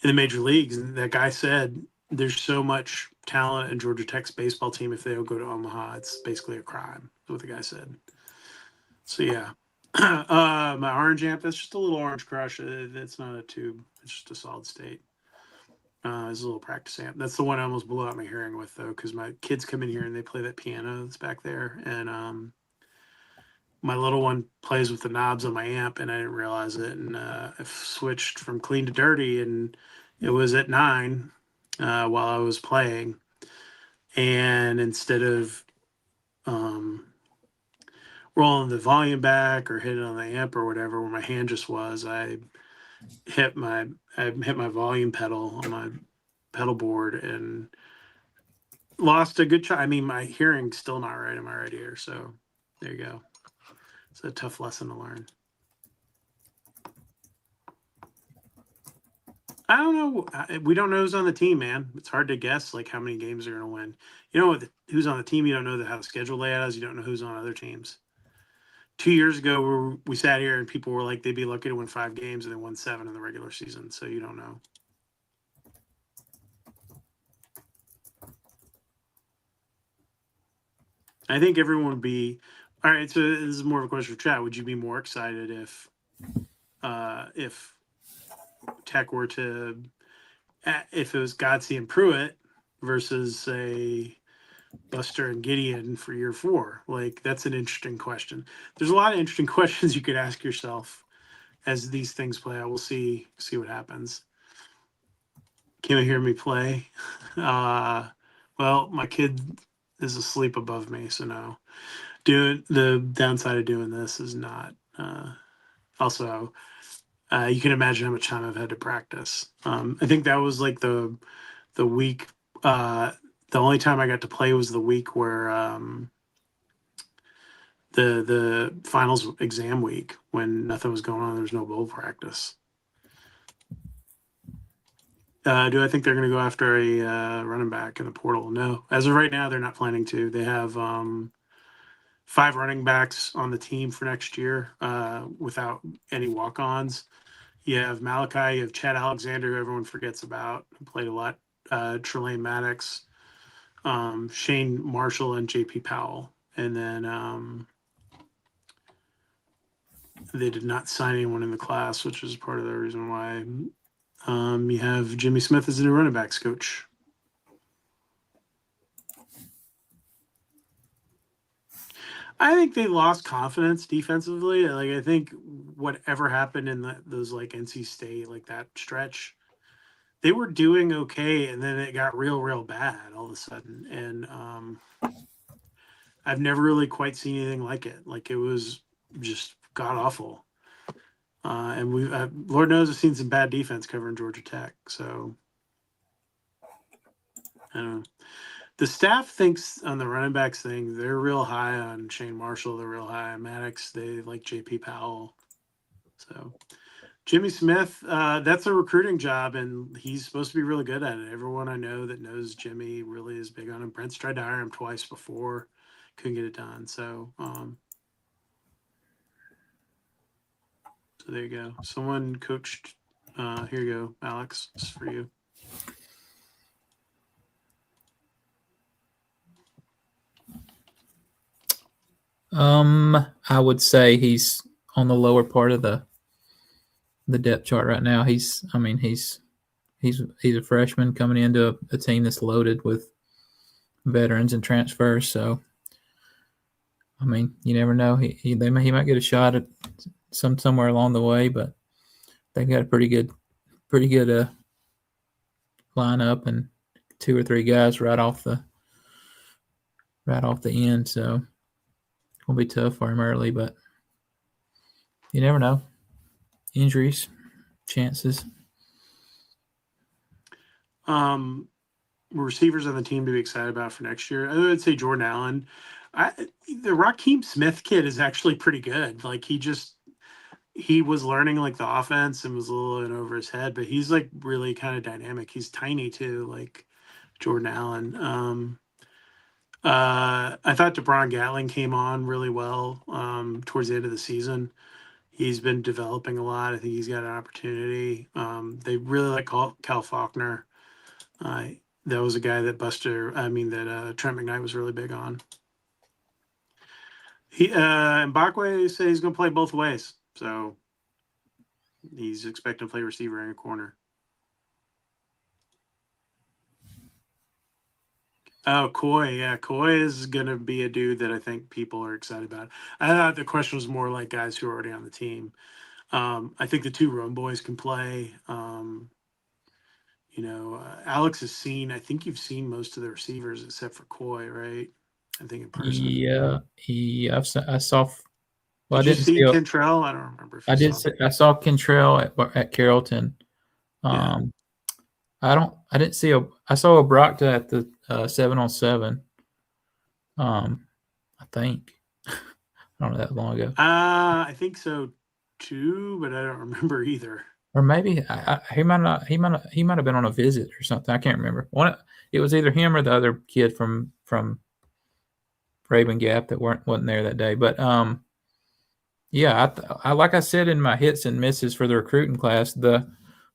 in the major leagues. And that guy said, there's so much talent in Georgia Tech's baseball team. If they don't go to Omaha, it's basically a crime. That's what the guy said. So, yeah. My orange amp, that's just a little orange crush. It's not a tube. It's just a solid state. It's a little practice amp. That's the one I almost blew out my hearing with, though, because my kids come in here and they play that piano that's back there. And my little one plays with the knobs on my amp, and I didn't realize it. And I switched from clean to dirty, and it was at 9 while I was playing. And instead of rolling the volume back or hitting on the amp or whatever, where my hand just was, I hit my volume pedal on my pedal board and lost a good I mean, my hearing's still not right in my right ear. So there you go. It's a tough lesson to learn. I don't know. We don't know who's on the team, man. It's hard to guess like how many games they're going to win. You know who's on the team. You don't know how the schedule layout is. You don't know who's on other teams. 2 years ago, we sat here and people were like they'd be lucky to win 5 games and they won 7 in the regular season. So you don't know. I think everyone would be all right. So this is more of a question for chat. Would you be more excited if Tech were to, if it was Godsey and Pruitt versus say Buster and Gideon for year 4? Like, that's an interesting question. There's a lot of interesting questions you could ask yourself as these things play out. We'll see what happens. Can you hear me play? Well, my kid is asleep above me, so no. Doing the downside of doing this is not. Also, you can imagine how much time I've had to practice. I think that was like the week. The only time I got to play was the week where the finals exam week, when nothing was going on. There was no bowl practice. Do I think they're going to go after a running back in the portal? No. As of right now, they're not planning to. They have 5 running backs on the team for next year without any walk-ons. You have Malachi, you have Chad Alexander, who everyone forgets about, who played a lot, Trelane Maddox, Shane Marshall, and JP Powell. And then they did not sign anyone in the class, which is part of the reason why you have Jimmy Smith as the new running backs coach. I think they lost confidence defensively. Like, I think whatever happened in those like NC State, like that stretch, they were doing okay, and then it got real bad all of a sudden. And I've never really quite seen anything like it. Like, it was just god awful. And we, Lord knows, I've seen some bad defense covering Georgia Tech. So I don't know. The staff thinks on the running backs thing, they're real high on Shane Marshall. They're real high on Maddox. They like JP Powell. So Jimmy Smith, that's a recruiting job, and he's supposed to be really good at it. Everyone I know that knows Jimmy really is big on him. Brent's tried to hire him twice before, couldn't get it done. So there you go. Someone coached. Here you go, Alex. This is for you. I would say he's on the lower part of the depth chart right now. He's a freshman coming into a team that's loaded with veterans and transfers. So, I mean, you never know. He might get a shot at somewhere along the way, but they got a pretty good lineup and 2 or 3 guys right off the end. So it's gonna be tough for him early, but you never know. Injuries, chances. Receivers on the team to be excited about for next year, I would say Jordan Allen. The Raheem Smith kid is actually pretty good. Like, he was learning like the offense and was a little in over his head, but he's like really kind of dynamic. He's tiny too, like Jordan Allen. I thought DeBron Gatling came on really well towards the end of the season. He's been developing a lot. I think he's got an opportunity. They really like Cal Faulkner. That was a guy that Trent McKnight was really big on. Mbakwe said he's going to play both ways, so he's expecting to play receiver and a corner. Oh, Coy. Yeah, Coy is going to be a dude that I think people are excited about. I thought the question was more like guys who are already on the team. I think the 2 Rome boys can play. Alex has seen, I think you've seen most of the receivers except for Coy, right? I think in person. Yeah. I saw. Well, Did you see Kentrell? I don't remember. I saw Kentrell at Carrollton. Yeah. I saw Obrachta at the 7-on-7. I think. I don't know, that long ago. I think so too, but I don't remember either. Or maybe he might have been on a visit or something. I can't remember. It was either him or the other kid from Raven Gap that wasn't there that day. But yeah, I like I said in my hits and misses for the recruiting class, the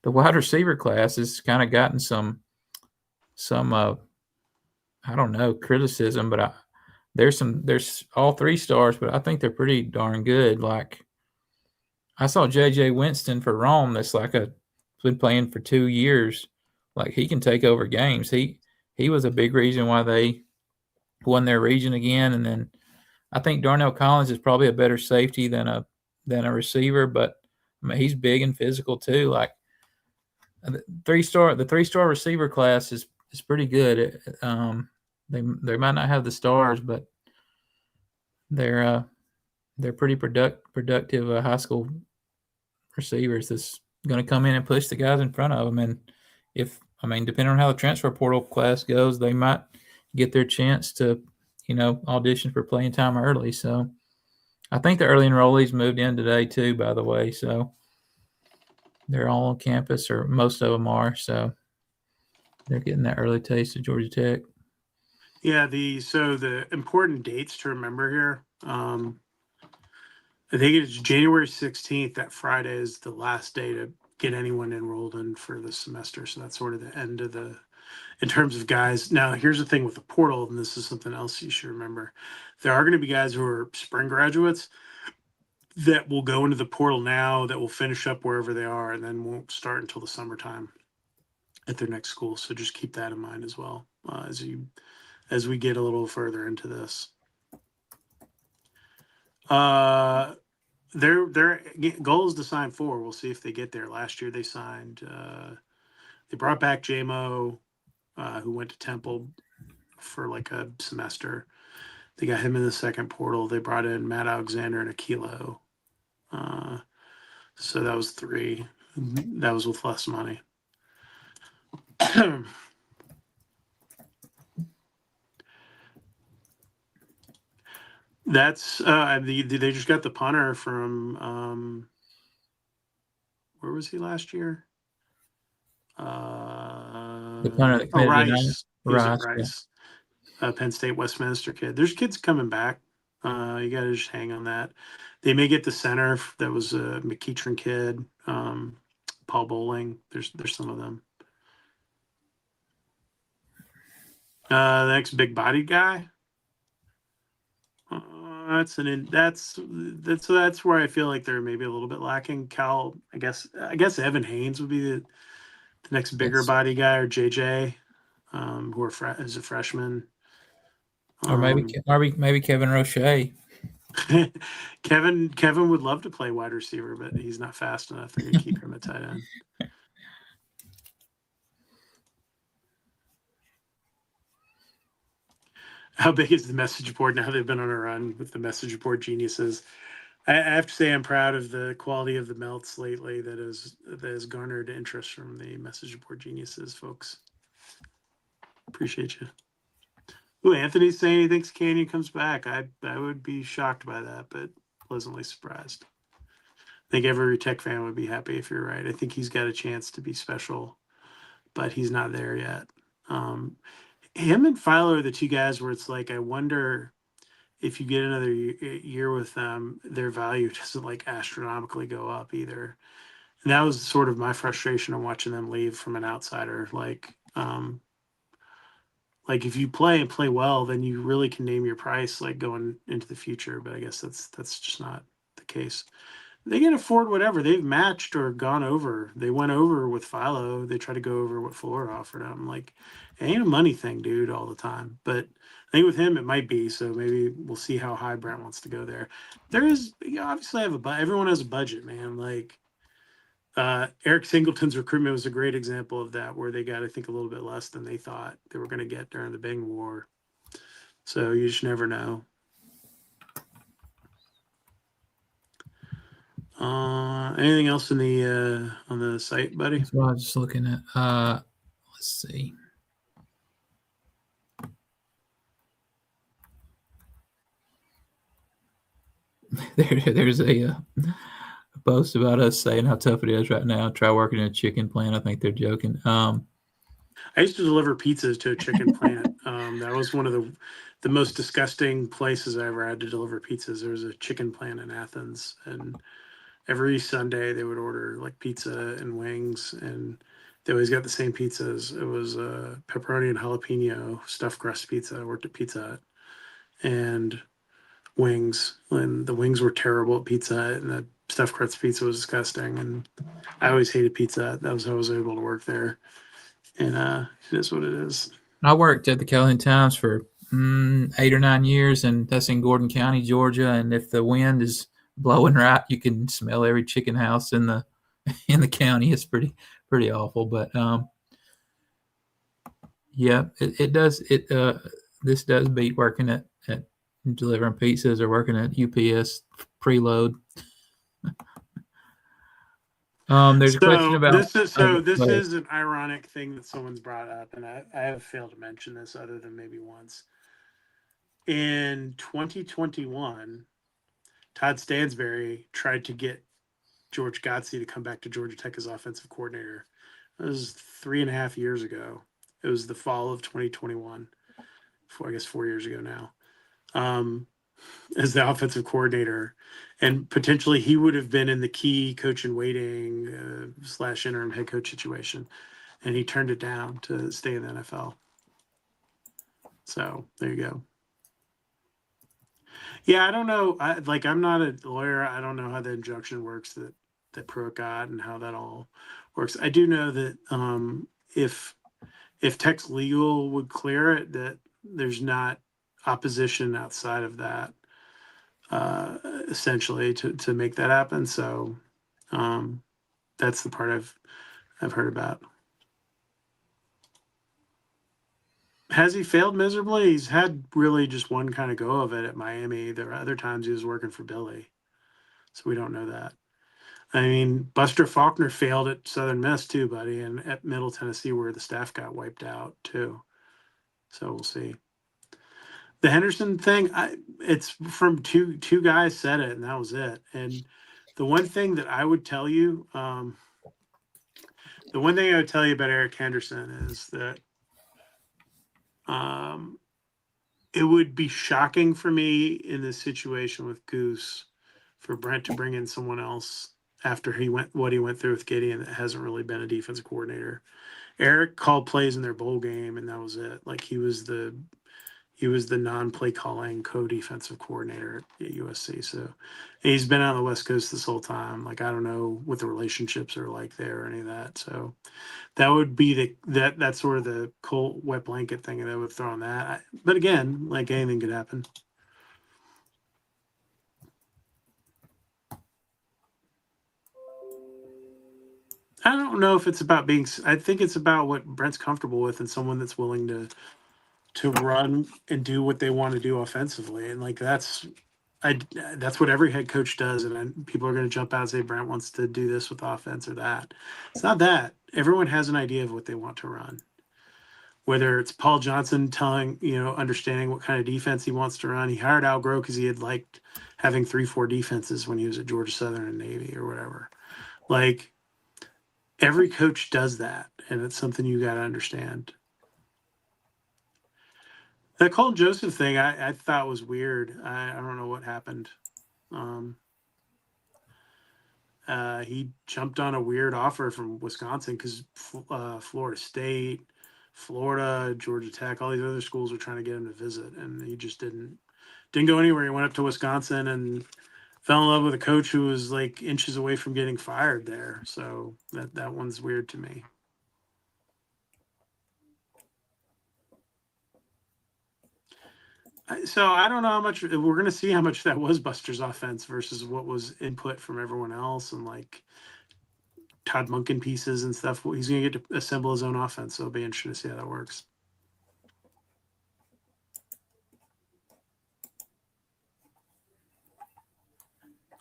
wide receiver class has kind of gotten some I don't know, criticism, but there's all 3 stars, but I think they're pretty darn good. Like, I saw JJ Winston for Rome. That's been playing for 2 years. Like, he can take over games. he was a big reason why they won their region again. And then I think Darnell Collins is probably a better safety than a receiver, but I mean, he's big and physical too. Like the 3-star receiver class is pretty good. They might not have the stars, but they're pretty productive high school receivers that's going to come in and push the guys in front of them. And depending on how the transfer portal class goes, they might get their chance to, audition for playing time early. So I think the early enrollees moved in today too, by the way. So they're all on campus, or most of them are. So they're getting that early taste of Georgia Tech. Yeah, the important dates to remember here. I think it's January 16th. That Friday is the last day to get anyone enrolled in for the semester. So that's sort of the end of in terms of guys. Now, here's the thing with the portal, and this is something else you should remember. There are going to be guys who are spring graduates that will go into the portal now, that will finish up wherever they are, and then won't start until the summertime at their next school. So just keep that in mind as well, as we get a little further into this. Their goal is to sign 4. We'll see if they get there. Last year they signed. They brought back JMO, who went to Temple for like a semester. They got him in the second portal. They brought in Matt Alexander and Akilo. So that was 3. That was with less money. That's they just got the punter from where was he last year? The punter that committed Rice. He was at Rice. Rice. Penn State Westminster kid. There's kids coming back. You got to just hang on that. They may get the center that was a McEachern kid, Paul Bowling. There's some of them. The next big bodied guy. That's where I feel like they're maybe a little bit lacking. Cal, I guess Evan Haynes would be the next bigger body guy, or JJ, who is a freshman. Or maybe Kevin Roche. Kevin would love to play wide receiver, but he's not fast enough. They're going to keep him at tight end. How big is the message board now? They've been on a run with the message board geniuses. I have to say I'm proud of the quality of the melts lately that has garnered interest from the message board geniuses, folks. Appreciate you. Ooh, Anthony's saying he thinks Canyon comes back. I would be shocked by that, but pleasantly surprised. I think every Tech fan would be happy if you're right. I think he's got a chance to be special, but he's not there yet. Him and Philo are the 2 guys where it's like, I wonder if you get another year with them, their value doesn't like astronomically go up either. And that was sort of my frustration on watching them leave from an outsider. Like if you play and play well, then you really can name your price like going into the future. But I guess that's just not the case. They can afford whatever. They've matched or gone over. They went over with Philo. They tried to go over what Florida offered them. Like, it ain't a money thing, dude, all the time. But I think with him, it might be. So maybe we'll see how high Brent wants to go there. Obviously, everyone has a budget, man. Like, Eric Singleton's recruitment was a great example of that, where they got, I think, a little bit less than they thought they were going to get during the Bing War. So you just never know. Anything else in the on the site, buddy? That's what I was just looking at. Let's see. There's a post about us saying how tough it is right now. Try working in a chicken plant. I think they're joking. I used to deliver pizzas to a chicken plant. That was one of the most disgusting places I ever had to deliver pizzas. There was a chicken plant in Athens, and every Sunday they would order like pizza and wings, and they always got the same pizzas. It was pepperoni and jalapeno stuffed crust pizza. I worked at Pizza Hut, and wings, and the wings were terrible at Pizza Hut, and the stuffed crust pizza was disgusting. And I always hated Pizza Hut. That was how I was able to work there. And it is what it is. I worked at the Calhoun Times for 8 or 9 years, and that's in Gordon County, Georgia. And if the wind is blowing right, you can smell every chicken house in the county. It's pretty awful, but yeah, it does it. This does beat working at delivering pizzas or working at UPS preload. There's a question about This is an ironic thing that someone's brought up, and I have failed to mention this other than maybe once. In 2021, Todd Stansbury tried to get George Godsey to come back to Georgia Tech as offensive coordinator. That was 3.5 years ago. It was the fall of 2021. I guess 4 years ago now. As the offensive coordinator, and potentially he would have been in the key coach in waiting / interim head coach situation, and he turned it down to stay in the NFL. So there you go. Yeah, I don't know. I'm not a lawyer. I don't know how the injunction works that Pruitt got and how that all works. I do know that if Tech's legal would clear it, that there's not opposition outside of that, essentially to make that happen. So that's the part I've heard about. Has he failed miserably? He's had really just one kind of go of it at Miami. There are other times he was working for Billy, so we don't know that. I mean, Buster Faulkner failed at Southern Miss too, buddy, and at Middle Tennessee where the staff got wiped out too. So we'll see. The Henderson thing, it's from two guys said it, and that was it. And the one thing that I would tell you, about Eric Henderson is that it would be shocking for me in this situation with Goose for Brent to bring in someone else after he went through with Gideon that hasn't really been a defensive coordinator. Eric called plays in their bowl game, and that was it. Like he was the non-play calling co-defensive coordinator at USC. So he's been on the West Coast this whole time. Like I don't know what the relationships are like there or any of that. So that would be that's sort of the cold wet blanket thing that I would throw on that. But again, like anything could happen. I don't know if it's about being. I think it's about what Brent's comfortable with and someone that's willing to run and do what they want to do offensively. And like that's what every head coach does. And people are going to jump out and say Brent wants to do this with offense or that. It's not that. Everyone has an idea of what they want to run. Whether it's Paul Johnson understanding what kind of defense he wants to run. He hired Al Groh because he had liked having 3-4 defenses when he was at Georgia Southern and Navy or whatever. Like every coach does that, and it's something you got to understand. That Colton Joseph thing I thought was weird. I don't know what happened. He jumped on a weird offer from Wisconsin because Florida State, Florida, Georgia Tech, all these other schools were trying to get him to visit, and he just didn't go anywhere. He went up to Wisconsin and fell in love with a coach who was like inches away from getting fired there. So that one's weird to me. So I don't know how much we're going to see how much that was Buster's offense versus what was input from everyone else and like Todd Monken pieces and stuff. He's going to get to assemble his own offense. So it'll be interesting to see how that works.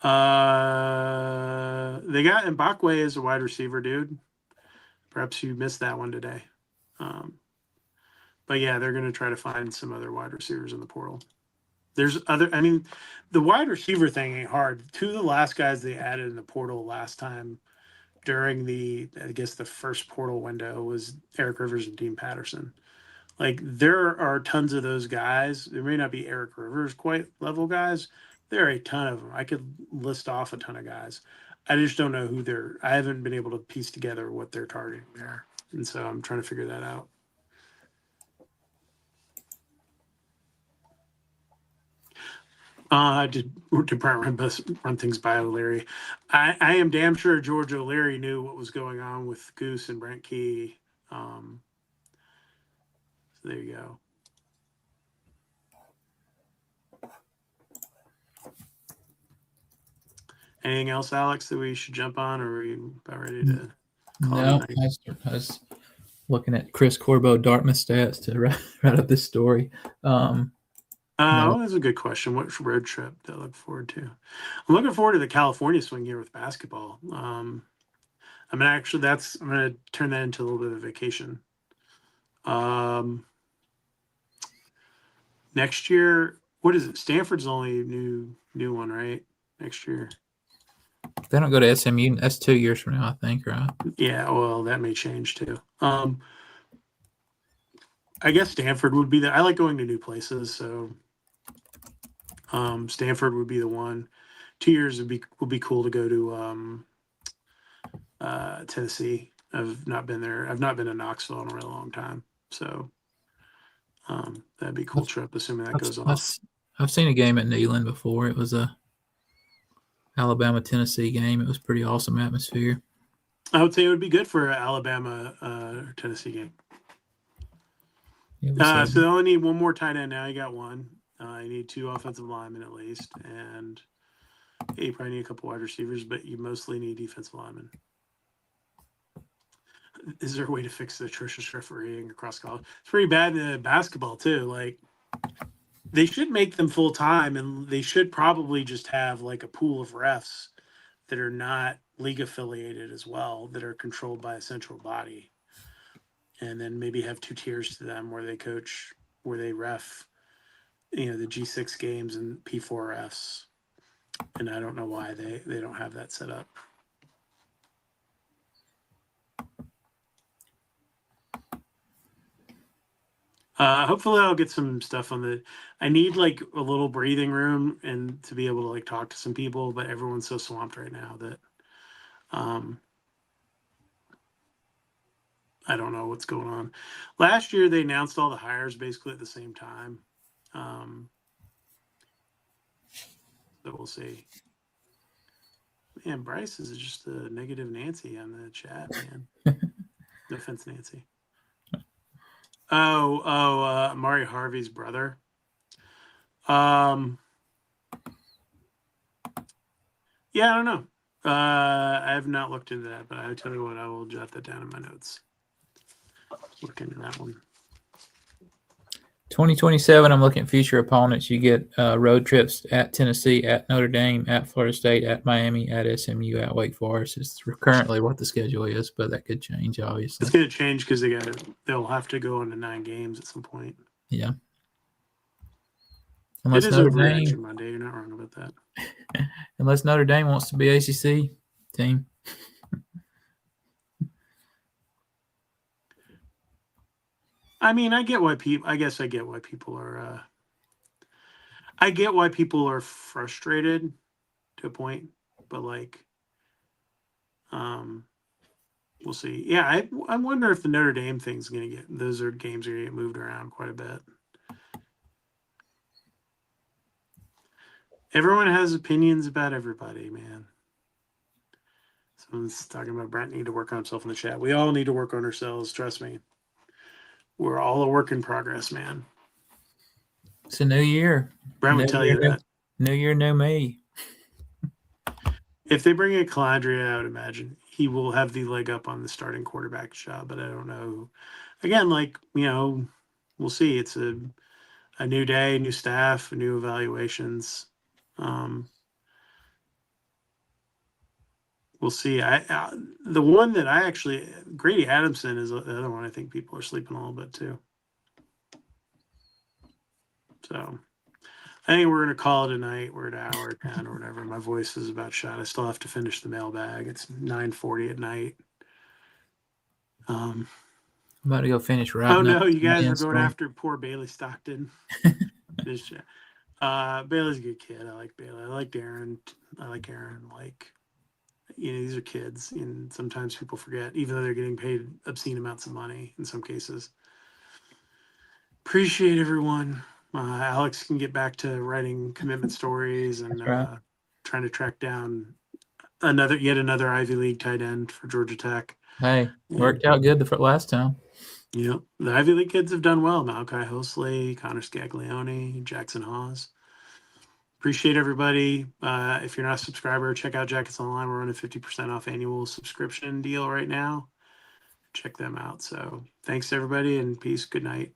They got Mbakwe as a wide receiver, dude. Perhaps you missed that one today. But yeah, they're going to try to find some other wide receivers in the portal. There's other, I mean, the wide receiver thing ain't hard. Two of the last guys they added in the portal last time during the first portal window was Eric Rivers and Dean Patterson. Like there are tons of those guys. There may not be Eric Rivers quite level guys. There are a ton of them. I could list off a ton of guys. I just don't know who I haven't been able to piece together what they're targeting there. And so I'm trying to figure that out. To run things by O'Leary. I am damn sure George O'Leary knew what was going on with Goose and Brent Key. there you go. Anything else, Alex, that we should jump on, or are you about ready to call No, it a night? I was looking at Chris Corbo Dartmouth stats to write up this story. No. Well, that's a good question. What road trip do I look forward to? I'm looking forward to the California swing here with basketball. I'm gonna turn that into a little bit of a vacation. Next year, what is it? Stanford's the only new one, right? Next year. They don't go to SMU. That's 2 years from now, I think, right? Yeah, well, that may change too. I guess Stanford would be I like going to new places, so Stanford would be the one. 2 years would be cool to go to Tennessee. I've not been there. I've not been to Knoxville in a really long time, so that'd be a cool trip, assuming that goes off. I've seen a game at Neyland before. It was a Alabama-Tennessee game. It was pretty awesome atmosphere. I would say it would be good for an Alabama-Tennessee game. So they only need one more tight end now. You got one. You need 2 offensive linemen at least, and you probably need a couple wide receivers, but you mostly need defensive linemen. Is there a way to fix the atrocious refereeing across college? It's pretty bad in basketball too. Like, they should make them full time, and they should probably just have like a pool of refs that are not league affiliated as well, that are controlled by a central body, and then maybe have 2 tiers to them where they coach, where they ref, the G6 games and P4 refs. And I don't know why they don't have that set up. Hopefully I'll get some stuff on I need like a little breathing room and to be able to like talk to some people, but everyone's so swamped right now that I don't know what's going on. Last year they announced all the hires basically at the same time. So we'll see. Man, Bryce is just a negative Nancy on the chat, man. No offense, Nancy. Mari Harvey's brother. Yeah, I don't know. I have not looked into that, but I tell you what, I will jot that down in my notes. Look into that one. 2027, I'm looking at future opponents. You get road trips at Tennessee, at Notre Dame, at Florida State, at Miami, at SMU, at Wake Forest. It's currently what the schedule is, but that could change, obviously. It's going to change because they'll have to go into 9 games at some point. Yeah. It is Overreaction Monday. You're not wrong about that. Unless Notre Dame wants to be ACC team. I mean, I get why people. I guess I get why people are. I get why people are frustrated to a point, but like, we'll see. Yeah, I wonder if the Notre Dame thing's going to those games are going to get moved around quite a bit. Everyone has opinions about everybody, man. Someone's talking about Brent need to work on himself in the chat. We all need to work on ourselves. Trust me. We're all a work in progress, man. It's a new year. Brent would tell you that. New year, new me. If they bring in Calandria, I would imagine he will have the leg up on the starting quarterback job, but I don't know. Again, we'll see. It's a new day, new staff, new evaluations. We'll see. The one that Grady Adamson is the other one I think people are sleeping a little bit too. So I think we're going to call it a night. We're at hour 10 or whatever. My voice is about shot. I still have to finish the mailbag. It's 9:40 at night. I'm about to go finish right now. Oh, no, you guys are going after poor Bailey Stockton. Bailey's a good kid. I like Bailey. I like Darren. I like Aaron. These are kids, and sometimes people forget, even though they're getting paid obscene amounts of money in some cases. Appreciate everyone. Alex can get back to writing commitment stories and trying to track down yet another Ivy League tight end for Georgia Tech. Hey, worked out good the last time. Yep. The Ivy League kids have done well. Malachi Hosley, Connor Scaglione, Jackson Hawes. Appreciate everybody. If you're not a subscriber, check out Jacketsonline. We're running 50% off annual subscription deal right now. Check them out. So thanks everybody, and peace. Good night.